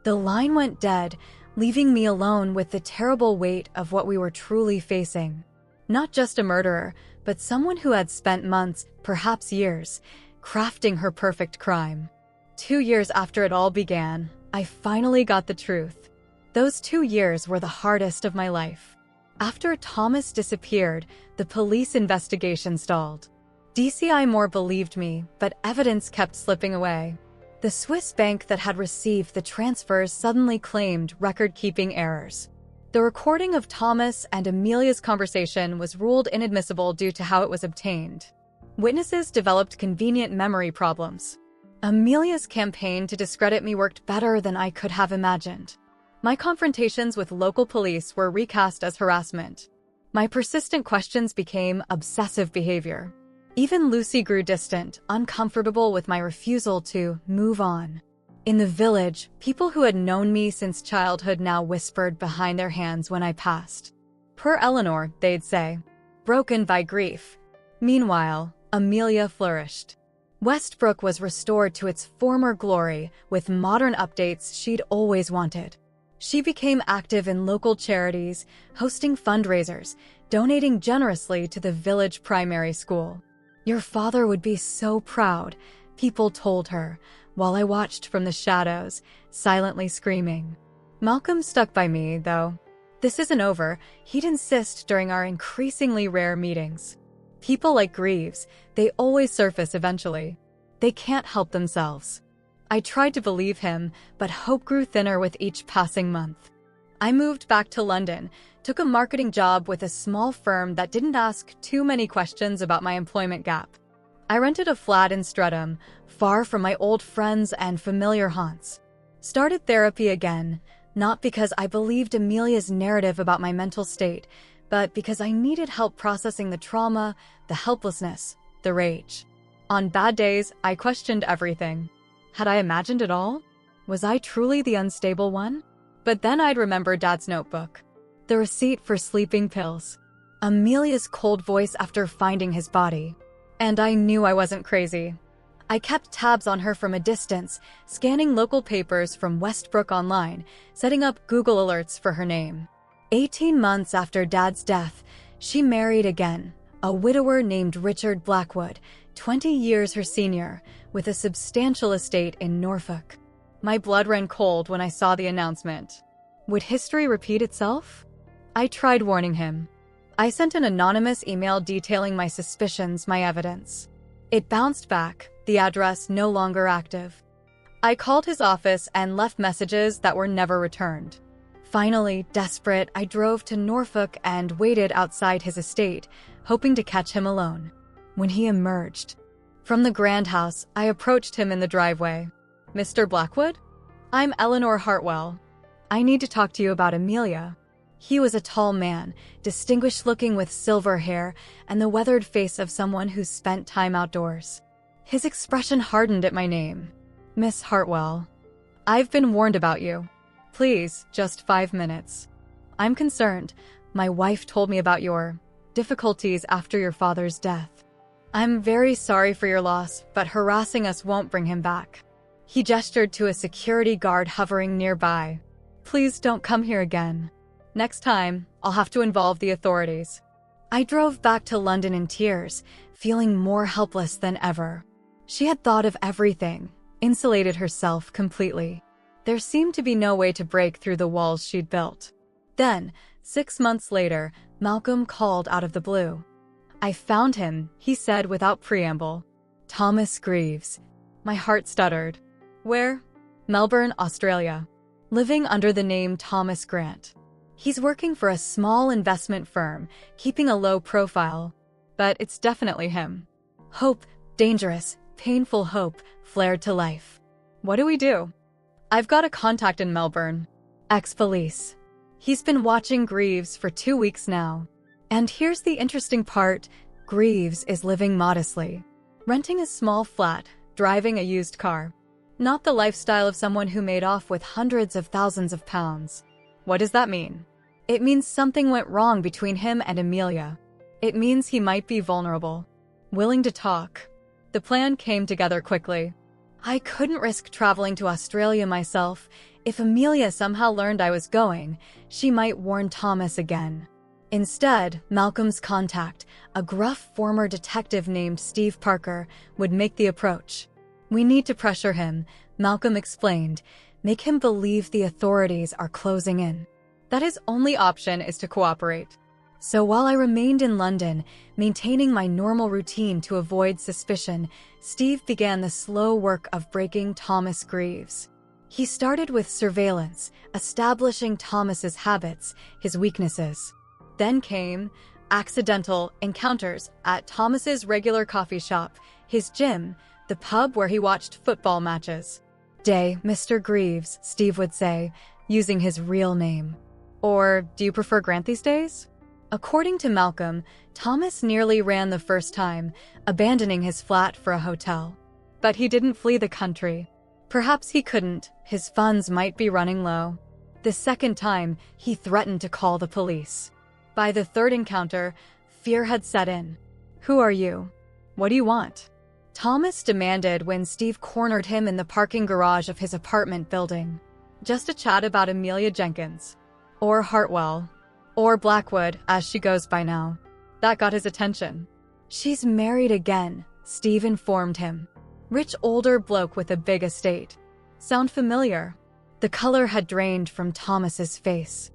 The line went dead, leaving me alone with the terrible weight of what we were truly facing. Not just a murderer, but someone who had spent months, perhaps years, crafting her perfect crime. 2 years after it all began, I finally got the truth. Those 2 years were the hardest of my life. After Thomas disappeared, the police investigation stalled. DCI Moore believed me, but evidence kept slipping away. The Swiss bank that had received the transfers suddenly claimed record-keeping errors. The recording of Thomas and Amelia's conversation was ruled inadmissible due to how it was obtained. Witnesses developed convenient memory problems. Amelia's campaign to discredit me worked better than I could have imagined. My confrontations with local police were recast as harassment. My persistent questions became obsessive behavior. Even Lucy grew distant, uncomfortable with my refusal to move on. In the village, people who had known me since childhood now whispered behind their hands when I passed. "Poor Eleanor," they'd say, broken by grief. Meanwhile, Amelia flourished. Westbrook was restored to its former glory with modern updates she'd always wanted. She became active in local charities, hosting fundraisers, donating generously to the village primary school. "Your father would be so proud," people told her, while I watched from the shadows, silently screaming. Malcolm stuck by me, though. "This isn't over," he'd insist during our increasingly rare meetings. People like Greaves, they always surface eventually. They can't help themselves. I tried to believe him, but hope grew thinner with each passing month. I moved back to London, took a marketing job with a small firm that didn't ask too many questions about my employment gap. I rented a flat in Streatham, far from my old friends and familiar haunts. Started therapy again, not because I believed Amelia's narrative about my mental state, but because I needed help processing the trauma, the helplessness, the rage. On bad days, I questioned everything. Had I imagined it all? Was I truly the unstable one? But then I'd remember Dad's notebook. The receipt for sleeping pills. Amelia's cold voice after finding his body. And I knew I wasn't crazy. I kept tabs on her from a distance, scanning local papers from Westbrook online, setting up Google alerts for her name. 18 months after Dad's death, she married again, a widower named Richard Blackwood, 20 years her senior, with a substantial estate in Norfolk. My blood ran cold when I saw the announcement. Would history repeat itself? I tried warning him. I sent an anonymous email detailing my suspicions, my evidence. It bounced back, the address no longer active. I called his office and left messages that were never returned. Finally, desperate, I drove to Norfolk and waited outside his estate, hoping to catch him alone. When he emerged from the grand house, I approached him in the driveway. "Mr. Blackwood? I'm Eleanor Hartwell. I need to talk to you about Amelia." He was a tall man, distinguished-looking with silver hair and the weathered face of someone who spent time outdoors. His expression hardened at my name. "Miss Hartwell." I've been warned about you. Please, just 5 minutes. I'm concerned. My wife told me about your difficulties after your father's death. I'm very sorry for your loss, but harassing us won't bring him back. He gestured to a security guard hovering nearby. Please don't come here again. Next time, I'll have to involve the authorities. I drove back to London in tears, feeling more helpless than ever. She had thought of everything, insulated herself completely. There seemed to be no way to break through the walls she'd built. Then, 6 months later, Malcolm called out of the blue. I found him, he said without preamble. Thomas Greaves. My heart stuttered. Where? Melbourne, Australia. Living under the name Thomas Grant. He's working for a small investment firm, keeping a low profile. But it's definitely him. Hope, dangerous, painful hope, flared to life. What do we do? I've got a contact in Melbourne. Ex-police. He's been watching Greaves for 2 weeks now. And here's the interesting part. Greaves is living modestly. Renting a small flat, driving a used car. Not the lifestyle of someone who made off with hundreds of thousands of pounds. What does that mean? It means something went wrong between him and Amelia. It means he might be vulnerable. Willing to talk. The plan came together quickly. I couldn't risk traveling to Australia myself. If Amelia somehow learned I was going, she might warn Thomas again. Instead, Malcolm's contact, a gruff former detective named Steve Parker, would make the approach. We need to pressure him, Malcolm explained. Make him believe the authorities are closing in. That his only option is to cooperate. So while I remained in London, maintaining my normal routine to avoid suspicion, Steve began the slow work of breaking Thomas Greaves. He started with surveillance, establishing Thomas's habits, his weaknesses. Then came accidental encounters at Thomas's regular coffee shop, his gym, the pub where he watched football matches. Day, Mr. Greaves, Steve would say, using his real name. Or, do you prefer Grant these days? According to Malcolm, Thomas nearly ran the first time, abandoning his flat for a hotel. But he didn't flee the country. Perhaps he couldn't, his funds might be running low. The second time, he threatened to call the police. By the third encounter, fear had set in. Who are you? What do you want? Thomas demanded when Steve cornered him in the parking garage of his apartment building. Just a chat about Amelia Jenkins. Or Hartwell. Or Blackwood, as she goes by now. That got his attention. She's married again, Steve informed him. Rich older bloke with a big estate. Sound familiar? The color had drained from Thomas's face.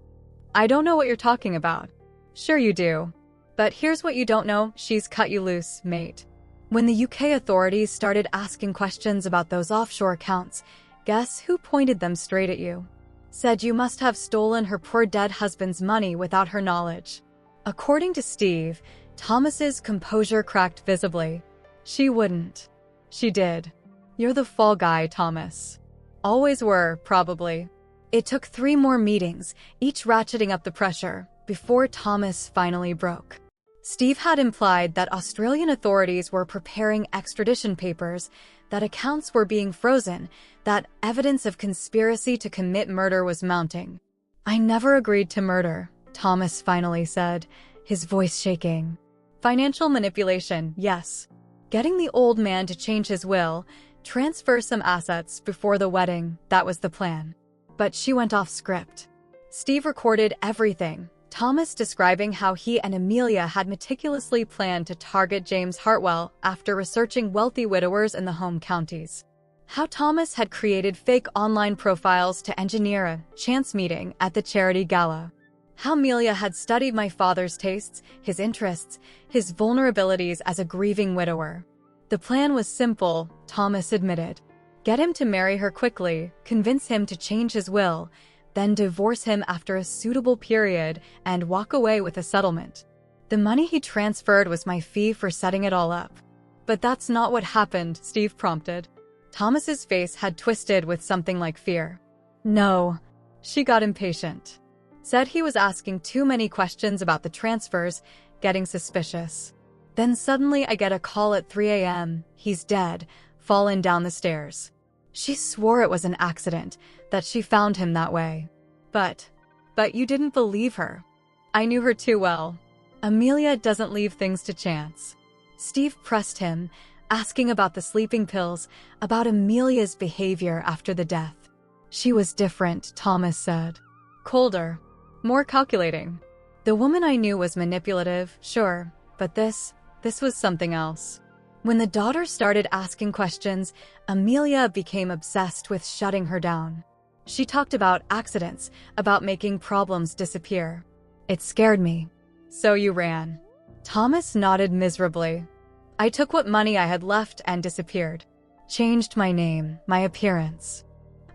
I don't know what you're talking about. Sure you do. But here's what you don't know, she's cut you loose, mate. When the UK authorities started asking questions about those offshore accounts, guess who pointed them straight at you? Said you must have stolen her poor dead husband's money without her knowledge. According to Steve, Thomas's composure cracked visibly. She wouldn't. She did. You're the fall guy, Thomas. Always were, probably. It took 3 more meetings, each ratcheting up the pressure, before Thomas finally broke. Steve had implied that Australian authorities were preparing extradition papers, that accounts were being frozen, that evidence of conspiracy to commit murder was mounting. I never agreed to murder, Thomas finally said, his voice shaking. Financial manipulation, yes. Getting the old man to change his will, transfer some assets before the wedding, that was the plan. But she went off script. Steve recorded everything, Thomas describing how he and Amelia had meticulously planned to target James Hartwell after researching wealthy widowers in the home counties. How Thomas had created fake online profiles to engineer a chance meeting at the charity gala. How Amelia had studied my father's tastes, his interests, his vulnerabilities as a grieving widower. The plan was simple, Thomas admitted. Get him to marry her quickly, convince him to change his will, then divorce him after a suitable period and walk away with a settlement. The money he transferred was my fee for setting it all up. But that's not what happened, Steve prompted. Thomas's face had twisted with something like fear. No. She got impatient. Said he was asking too many questions about the transfers, getting suspicious. Then suddenly I get a call at 3 a.m. He's dead, fallen down the stairs. She swore it was an accident, that she found him that way. But you didn't believe her. I knew her too well. Amelia doesn't leave things to chance. Steve pressed him, asking about the sleeping pills, about Amelia's behavior after the death. She was different, Thomas said. Colder. More calculating. The woman I knew was manipulative, sure, but this was something else. When the daughter started asking questions, Amelia became obsessed with shutting her down. She talked about accidents, about making problems disappear. It scared me. So you ran. Thomas nodded miserably. I took what money I had left and disappeared. Changed my name, my appearance.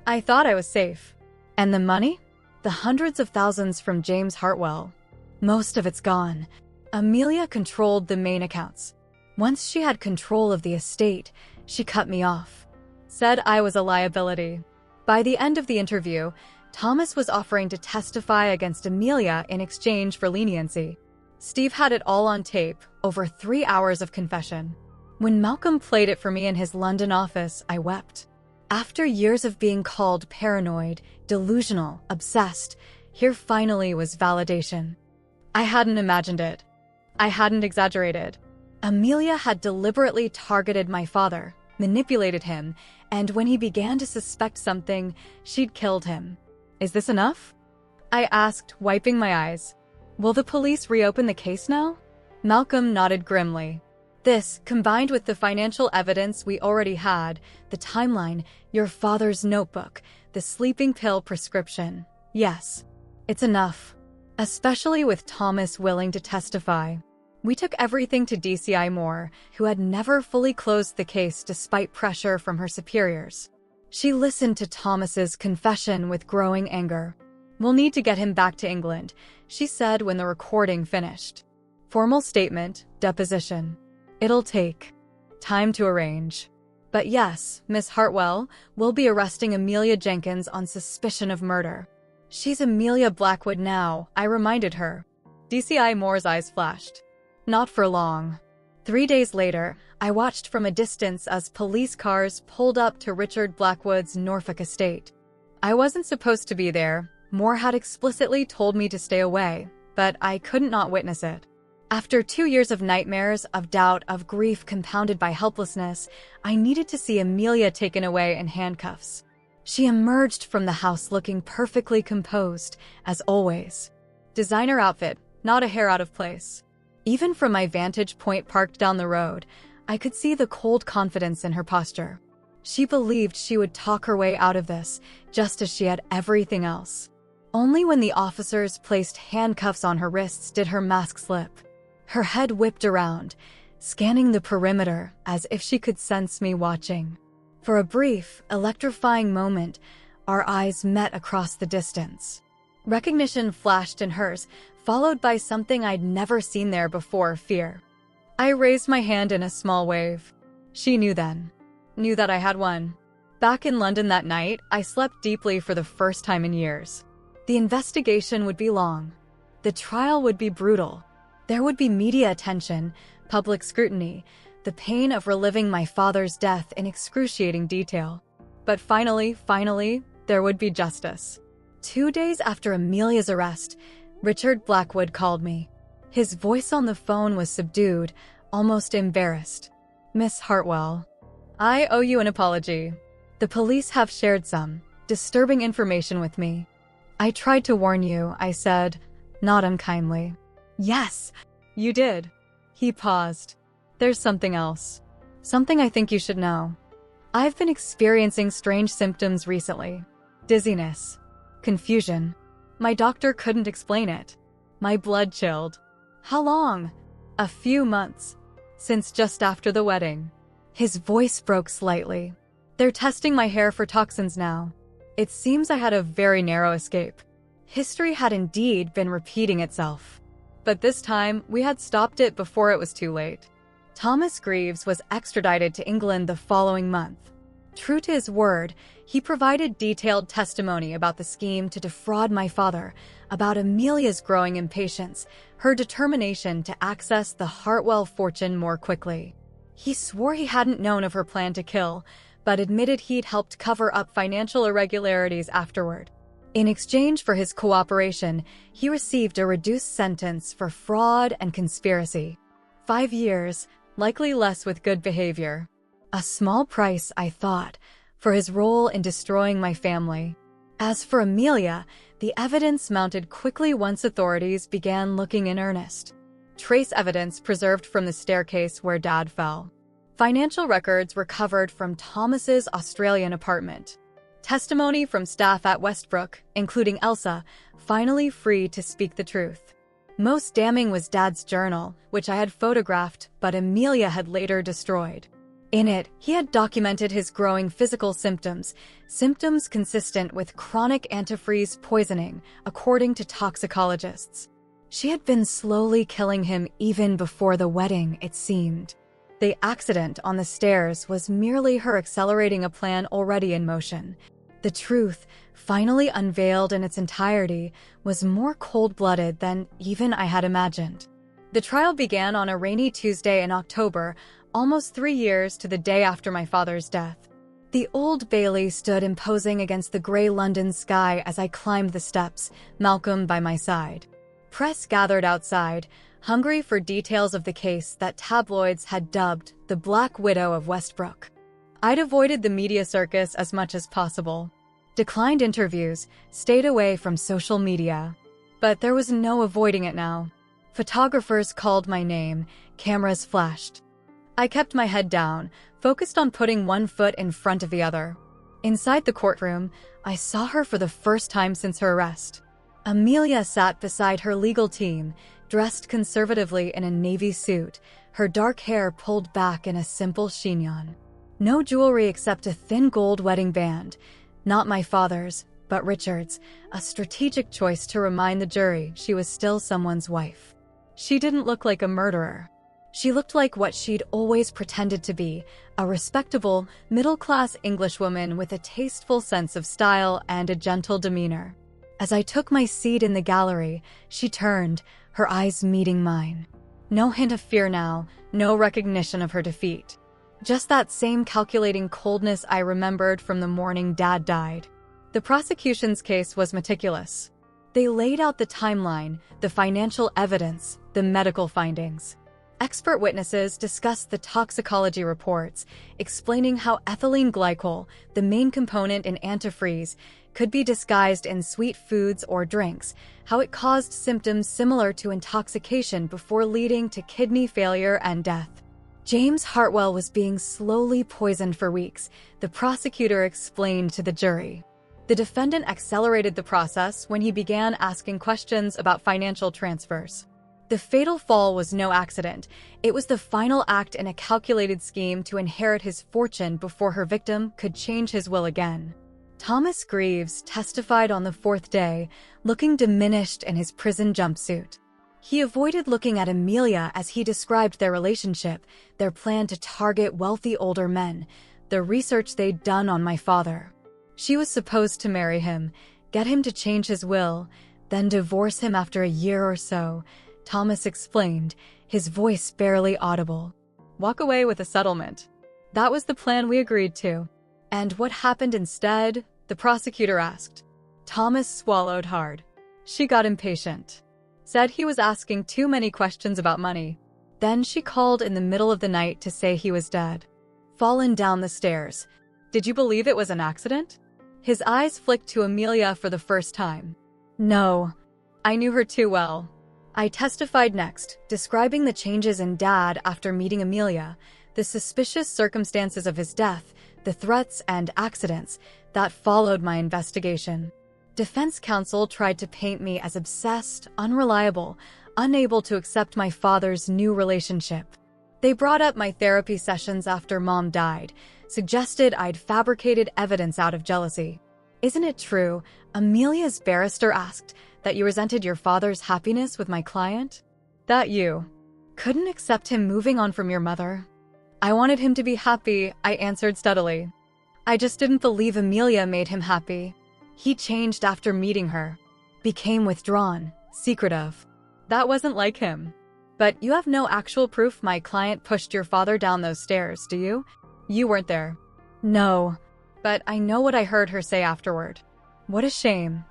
I thought I was safe. And the money? The hundreds of thousands from James Hartwell. Most of it's gone. Amelia controlled the main accounts. Once she had control of the estate, she cut me off. Said I was a liability. By the end of the interview, Thomas was offering to testify against Amelia in exchange for leniency. Steve had it all on tape, over 3 hours of confession. When Malcolm played it for me in his London office, I wept. After years of being called paranoid, delusional, obsessed, here finally was validation. I hadn't imagined it. I hadn't exaggerated. Amelia had deliberately targeted my father, manipulated him, and when he began to suspect something, she'd killed him. Is this enough? I asked, wiping my eyes. Will the police reopen the case now? Malcolm nodded grimly. This, combined with the financial evidence we already had, the timeline, your father's notebook, the sleeping pill prescription. Yes, it's enough. Especially with Thomas willing to testify. We took everything to DCI Moore, who had never fully closed the case despite pressure from her superiors. She listened to Thomas's confession with growing anger. We'll need to get him back to England, she said when the recording finished. Formal statement, deposition. It'll take time to arrange. But yes, Miss Hartwell, we'll be arresting Amelia Jenkins on suspicion of murder. She's Amelia Blackwood now, I reminded her. DCI Moore's eyes flashed. Not for long. 3 days later, I watched from a distance as police cars pulled up to Richard Blackwood's Norfolk estate. I wasn't supposed to be there. Moore had explicitly told me to stay away, but I couldn't not witness it. After 2 years of nightmares, of doubt, of grief compounded by helplessness, I needed to see Amelia taken away in handcuffs. She emerged from the house looking perfectly composed, as always. Designer outfit, not a hair out of place. Even from my vantage point parked down the road, I could see the cold confidence in her posture. She believed she would talk her way out of this, just as she had everything else. Only when the officers placed handcuffs on her wrists did her mask slip. Her head whipped around, scanning the perimeter as if she could sense me watching. For a brief, electrifying moment, our eyes met across the distance. Recognition flashed in hers, followed by something I'd never seen there before, fear. I raised my hand in a small wave. She knew then. Knew that I had won. Back in London that night, I slept deeply for the first time in years. The investigation would be long. The trial would be brutal. There would be media attention, public scrutiny, the pain of reliving my father's death in excruciating detail. But finally, there would be justice. 2 days after Amelia's arrest, Richard Blackwood called me. His voice on the phone was subdued, almost embarrassed. Miss Hartwell, I owe you an apology. The police have shared some disturbing information with me. I tried to warn you, I said, not unkindly. Yes, you did. He paused. There's something else. Something I think you should know. I've been experiencing strange symptoms recently. Dizziness. Confusion. My doctor couldn't explain it. My blood chilled. How long? A few months. Since just after the wedding. His voice broke slightly. They're testing my hair for toxins now. It seems I had a very narrow escape. History had indeed been repeating itself. But this time, we had stopped it before it was too late. Thomas Greaves was extradited to England the following month. True to his word, he provided detailed testimony about the scheme to defraud my father, about Amelia's growing impatience, her determination to access the Hartwell fortune more quickly. He swore he hadn't known of her plan to kill, but admitted he'd helped cover up financial irregularities afterward. In exchange for his cooperation, he received a reduced sentence for fraud and conspiracy. 5 years, likely less with good behavior. A small price, I thought, for his role in destroying my family. As for Amelia, the evidence mounted quickly once authorities began looking in earnest. Trace evidence preserved from the staircase where Dad fell. Financial records recovered from Thomas's Australian apartment. Testimony from staff at Westbrook, including Elsa, finally free to speak the truth. Most damning was Dad's journal, which I had photographed but Amelia had later destroyed. In it, he had documented his growing physical symptoms consistent with chronic antifreeze poisoning, according to toxicologists. She had been slowly killing him even before the wedding, it seemed. The accident on the stairs was merely her accelerating a plan already in motion. The truth, finally unveiled in its entirety, was more cold-blooded than even I had imagined. The trial began on a rainy Tuesday in October, almost 3 years to the day after my father's death. The Old Bailey stood imposing against the grey London sky as I climbed the steps, Malcolm by my side. Press gathered outside, hungry for details of the case that tabloids had dubbed the Black Widow of Westbrook. I'd avoided the media circus as much as possible. Declined interviews, stayed away from social media. But there was no avoiding it now. Photographers called my name, cameras flashed. I kept my head down, focused on putting one foot in front of the other. Inside the courtroom, I saw her for the first time since her arrest. Amelia sat beside her legal team, dressed conservatively in a navy suit, her dark hair pulled back in a simple chignon. No jewelry except a thin gold wedding band. Not my father's, but Richard's, a strategic choice to remind the jury she was still someone's wife. She didn't look like a murderer. She looked like what she'd always pretended to be, a respectable, middle-class Englishwoman with a tasteful sense of style and a gentle demeanor. As I took my seat in the gallery, she turned, her eyes meeting mine. No hint of fear now, no recognition of her defeat. Just that same calculating coldness I remembered from the morning Dad died. The prosecution's case was meticulous. They laid out the timeline, the financial evidence, the medical findings. Expert witnesses discussed the toxicology reports, explaining how ethylene glycol, the main component in antifreeze, could be disguised in sweet foods or drinks, how it caused symptoms similar to intoxication before leading to kidney failure and death. James Hartwell was being slowly poisoned for weeks, the prosecutor explained to the jury. The defendant accelerated the process when he began asking questions about financial transfers. The fatal fall was no accident. It was the final act in a calculated scheme to inherit his fortune before her victim could change his will again. Thomas Greaves testified on the 4th day, looking diminished in his prison jumpsuit. He avoided looking at Amelia as he described their relationship, their plan to target wealthy older men, the research they'd done on my father. She was supposed to marry him, get him to change his will, then divorce him after a year or so, Thomas explained, his voice barely audible. Walk away with a settlement. That was the plan we agreed to. And what happened instead? The prosecutor asked. Thomas swallowed hard. She got impatient. Said he was asking too many questions about money. Then she called in the middle of the night to say he was dead. Fallen down the stairs. Did you believe it was an accident? His eyes flicked to Amelia for the first time. No. I knew her too well. I testified next, describing the changes in Dad after meeting Amelia, the suspicious circumstances of his death, the threats and accidents that followed my investigation. Defense counsel tried to paint me as obsessed, unreliable, unable to accept my father's new relationship. They brought up my therapy sessions after Mom died, suggested I'd fabricated evidence out of jealousy. Isn't it true, Amelia's barrister asked, that you resented your father's happiness with my client? That you couldn't accept him moving on from your mother? I wanted him to be happy, I answered steadily. I just didn't believe Amelia made him happy. He changed after meeting her. Became withdrawn, secretive. That wasn't like him. But you have no actual proof my client pushed your father down those stairs, do you? You weren't there. No, but I know what I heard her say afterward. What a shame.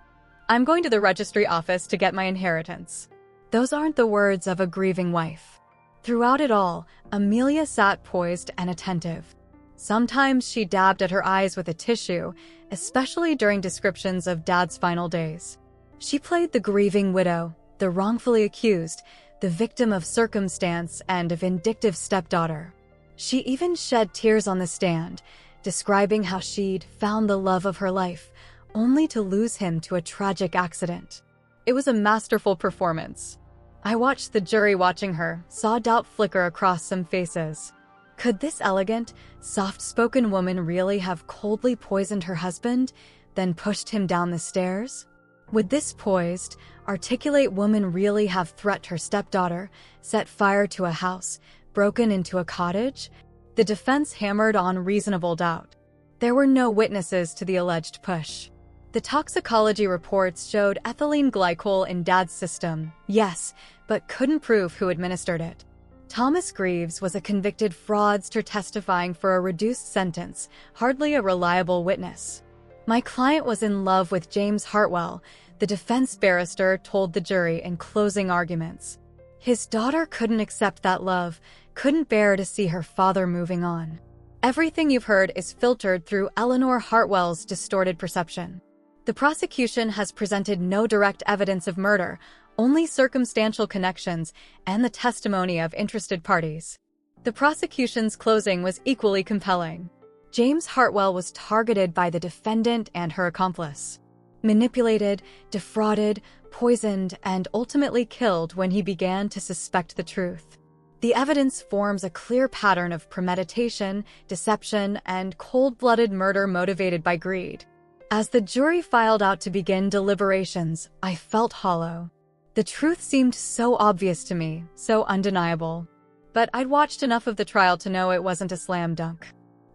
I'm going to the registry office to get my inheritance. Those aren't the words of a grieving wife. Throughout it all, Amelia sat poised and attentive. Sometimes she dabbed at her eyes with a tissue, especially during descriptions of Dad's final days. She played the grieving widow, the wrongfully accused, the victim of circumstance, and a vindictive stepdaughter. She even shed tears on the stand, describing how she'd found the love of her life, only to lose him to a tragic accident. It was a masterful performance. I watched the jury watching her, saw doubt flicker across some faces. Could this elegant, soft-spoken woman really have coldly poisoned her husband, then pushed him down the stairs? Would this poised, articulate woman really have threatened her stepdaughter, set fire to a house, broken into a cottage? The defense hammered on reasonable doubt. There were no witnesses to the alleged push. The toxicology reports showed ethylene glycol in Dad's system, yes, but couldn't prove who administered it. Thomas Greaves was a convicted fraudster testifying for a reduced sentence, hardly a reliable witness. My client was in love with James Hartwell, the defense barrister told the jury in closing arguments. His daughter couldn't accept that love, couldn't bear to see her father moving on. Everything you've heard is filtered through Eleanor Hartwell's distorted perception. The prosecution has presented no direct evidence of murder, only circumstantial connections and the testimony of interested parties. The prosecution's closing was equally compelling. James Hartwell was targeted by the defendant and her accomplice. Manipulated, defrauded, poisoned, and ultimately killed when he began to suspect the truth. The evidence forms a clear pattern of premeditation, deception, and cold-blooded murder motivated by greed. As the jury filed out to begin deliberations, I felt hollow. The truth seemed so obvious to me, so undeniable. But I'd watched enough of the trial to know it wasn't a slam dunk.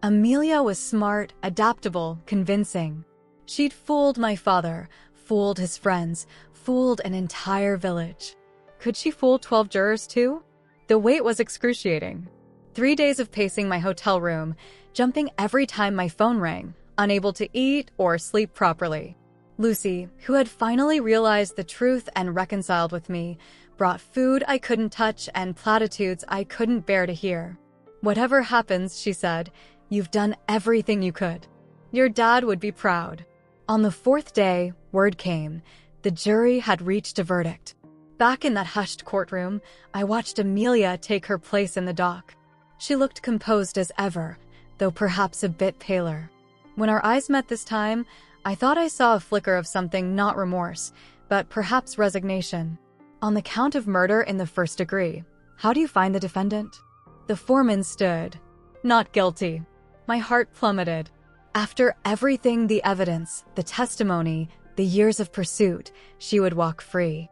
Amelia was smart, adaptable, convincing. She'd fooled my father, fooled his friends, fooled an entire village. Could she fool 12 jurors too? The wait was excruciating. 3 days of pacing my hotel room, jumping every time my phone rang, unable to eat or sleep properly. Lucy, who had finally realized the truth and reconciled with me, brought food I couldn't touch and platitudes I couldn't bear to hear. "Whatever happens," she said, "you've done everything you could. Your dad would be proud." On the 4th day, word came. The jury had reached a verdict. Back in that hushed courtroom, I watched Amelia take her place in the dock. She looked composed as ever, though perhaps a bit paler. When our eyes met this time, I thought I saw a flicker of something, not remorse, but perhaps resignation. "On the count of murder in the first degree, how do you find the defendant?" The foreman stood. "Not guilty." My heart plummeted. After everything, the evidence, the testimony, the years of pursuit, she would walk free.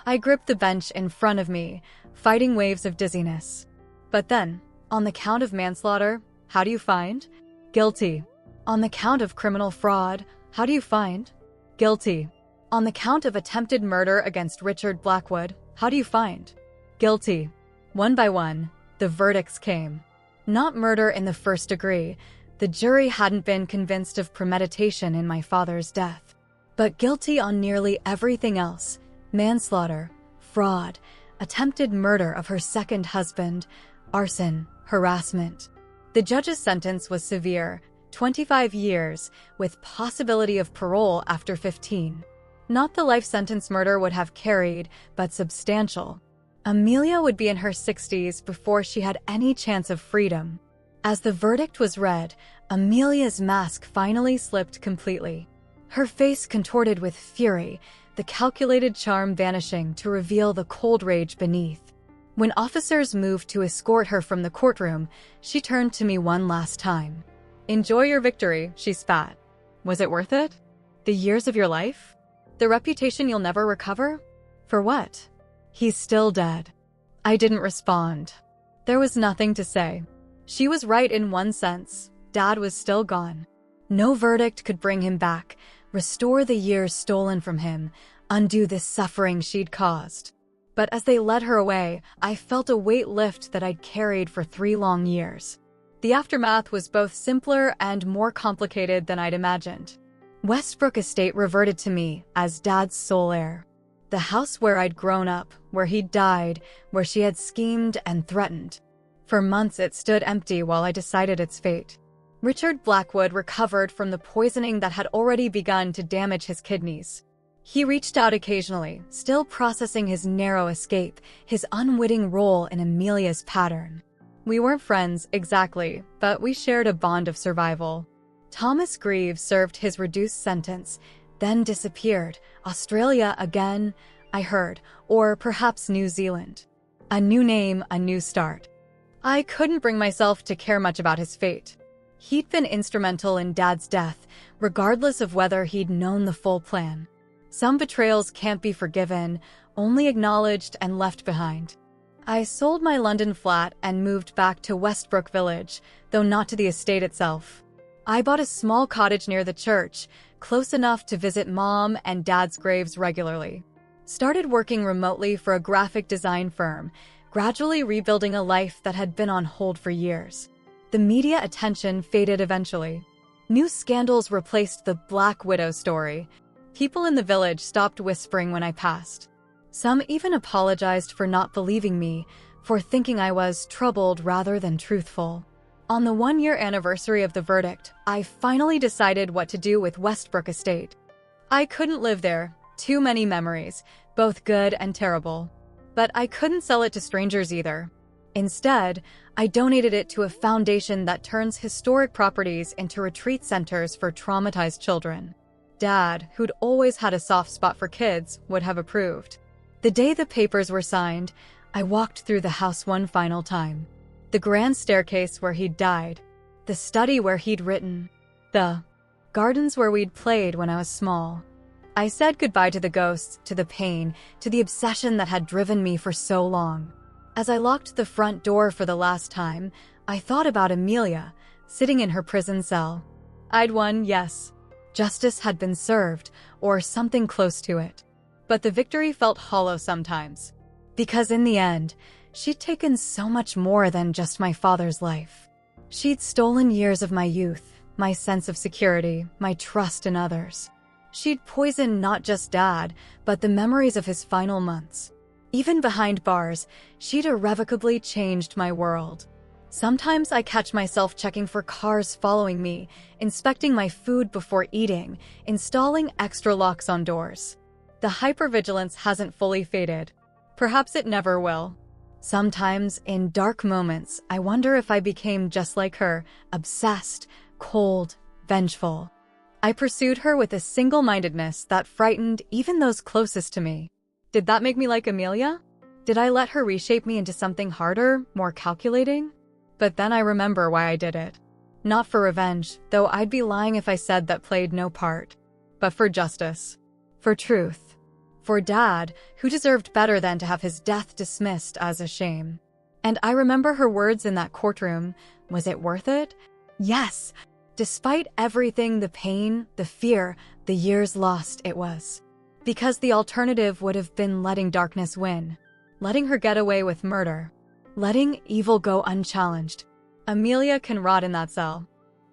I gripped the bench in front of me, fighting waves of dizziness. But then, on the count of manslaughter, how do you find? Guilty. On the count of criminal fraud, how do you find? Guilty. On the count of attempted murder against Richard Blackwood, how do you find? Guilty. One by one, the verdicts came. Not murder in the first degree. The jury hadn't been convinced of premeditation in my father's death. But guilty on nearly everything else: manslaughter, fraud, attempted murder of her second husband, arson, harassment. The judge's sentence was severe, 25 years, with possibility of parole after 15. Not the life sentence murder would have carried, but substantial. Amelia would be in her 60s before she had any chance of freedom. As the verdict was read, Amelia's mask finally slipped completely. Her face contorted with fury, the calculated charm vanishing to reveal the cold rage beneath. When officers moved to escort her from the courtroom, she turned to me one last time. "Enjoy your victory," she spat. "Was it worth it? The years of your life? The reputation you'll never recover? For what? He's still dead." I didn't respond. There was nothing to say. She was right in one sense. Dad was still gone. No verdict could bring him back, restore the years stolen from him, undo the suffering she'd caused. But as they led her away, I felt a weight lift that I'd carried for 3 long years. The aftermath was both simpler and more complicated than I'd imagined. Westbrook Estate reverted to me as Dad's sole heir. The house where I'd grown up, where he'd died, where she had schemed and threatened. For months it stood empty while I decided its fate. Richard Blackwood recovered from the poisoning that had already begun to damage his kidneys. He reached out occasionally, still processing his narrow escape, his unwitting role in Amelia's pattern. We weren't friends, exactly, but we shared a bond of survival. Thomas Greaves served his reduced sentence, then disappeared. Australia again, I heard, or perhaps New Zealand. A new name, a new start. I couldn't bring myself to care much about his fate. He'd been instrumental in Dad's death, regardless of whether he'd known the full plan. Some betrayals can't be forgiven, only acknowledged and left behind. I sold my London flat and moved back to Westbrook Village, though not to the estate itself. I bought a small cottage near the church, close enough to visit Mom and Dad's graves regularly. Started working remotely for a graphic design firm, gradually rebuilding a life that had been on hold for years. The media attention faded eventually. New scandals replaced the Black Widow story. People in the village stopped whispering when I passed. Some even apologized for not believing me, for thinking I was troubled rather than truthful. On the one-year anniversary of the verdict, I finally decided what to do with Westbrook Estate. I couldn't live there, too many memories, both good and terrible. But I couldn't sell it to strangers either. Instead, I donated it to a foundation that turns historic properties into retreat centers for traumatized children. Dad, who'd always had a soft spot for kids, would have approved. The day the papers were signed, I walked through the house one final time. The grand staircase where he'd died. The study where he'd written. The gardens where we'd played when I was small. I said goodbye to the ghosts, to the pain, to the obsession that had driven me for so long. As I locked the front door for the last time, I thought about Amelia, sitting in her prison cell. I'd won, yes. Justice had been served, or something close to it. But the victory felt hollow sometimes. Because in the end, she'd taken so much more than just my father's life. She'd stolen years of my youth, my sense of security, my trust in others. She'd poisoned not just Dad, but the memories of his final months. Even behind bars, she'd irrevocably changed my world. Sometimes I catch myself checking for cars following me, inspecting my food before eating, installing extra locks on doors. The hypervigilance hasn't fully faded. Perhaps it never will. Sometimes, in dark moments, I wonder if I became just like her, obsessed, cold, vengeful. I pursued her with a single-mindedness that frightened even those closest to me. Did that make me like Amelia? Did I let her reshape me into something harder, more calculating? But then I remember why I did it. Not for revenge, though I'd be lying if I said that played no part. But for justice. For truth. For Dad, who deserved better than to have his death dismissed as a shame. And I remember her words in that courtroom. Was it worth it? Yes. Despite everything, the pain, the fear, the years lost, it was. Because the alternative would have been letting darkness win. Letting her get away with murder. Letting evil go unchallenged. Amelia can rot in that cell.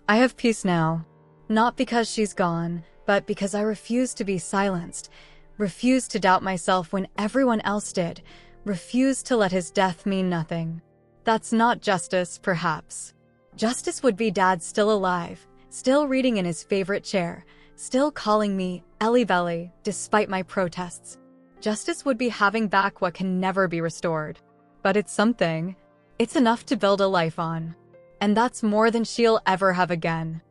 I have peace now. Not because she's gone, but because I refuse to be silenced. Refuse to doubt myself when everyone else did. Refuse to let his death mean nothing. That's not justice, perhaps. Justice would be Dad still alive, still reading in his favorite chair, still calling me Ellie Belly, despite my protests. Justice would be having back what can never be restored. But it's something. It's enough to build a life on. And that's more than she'll ever have again.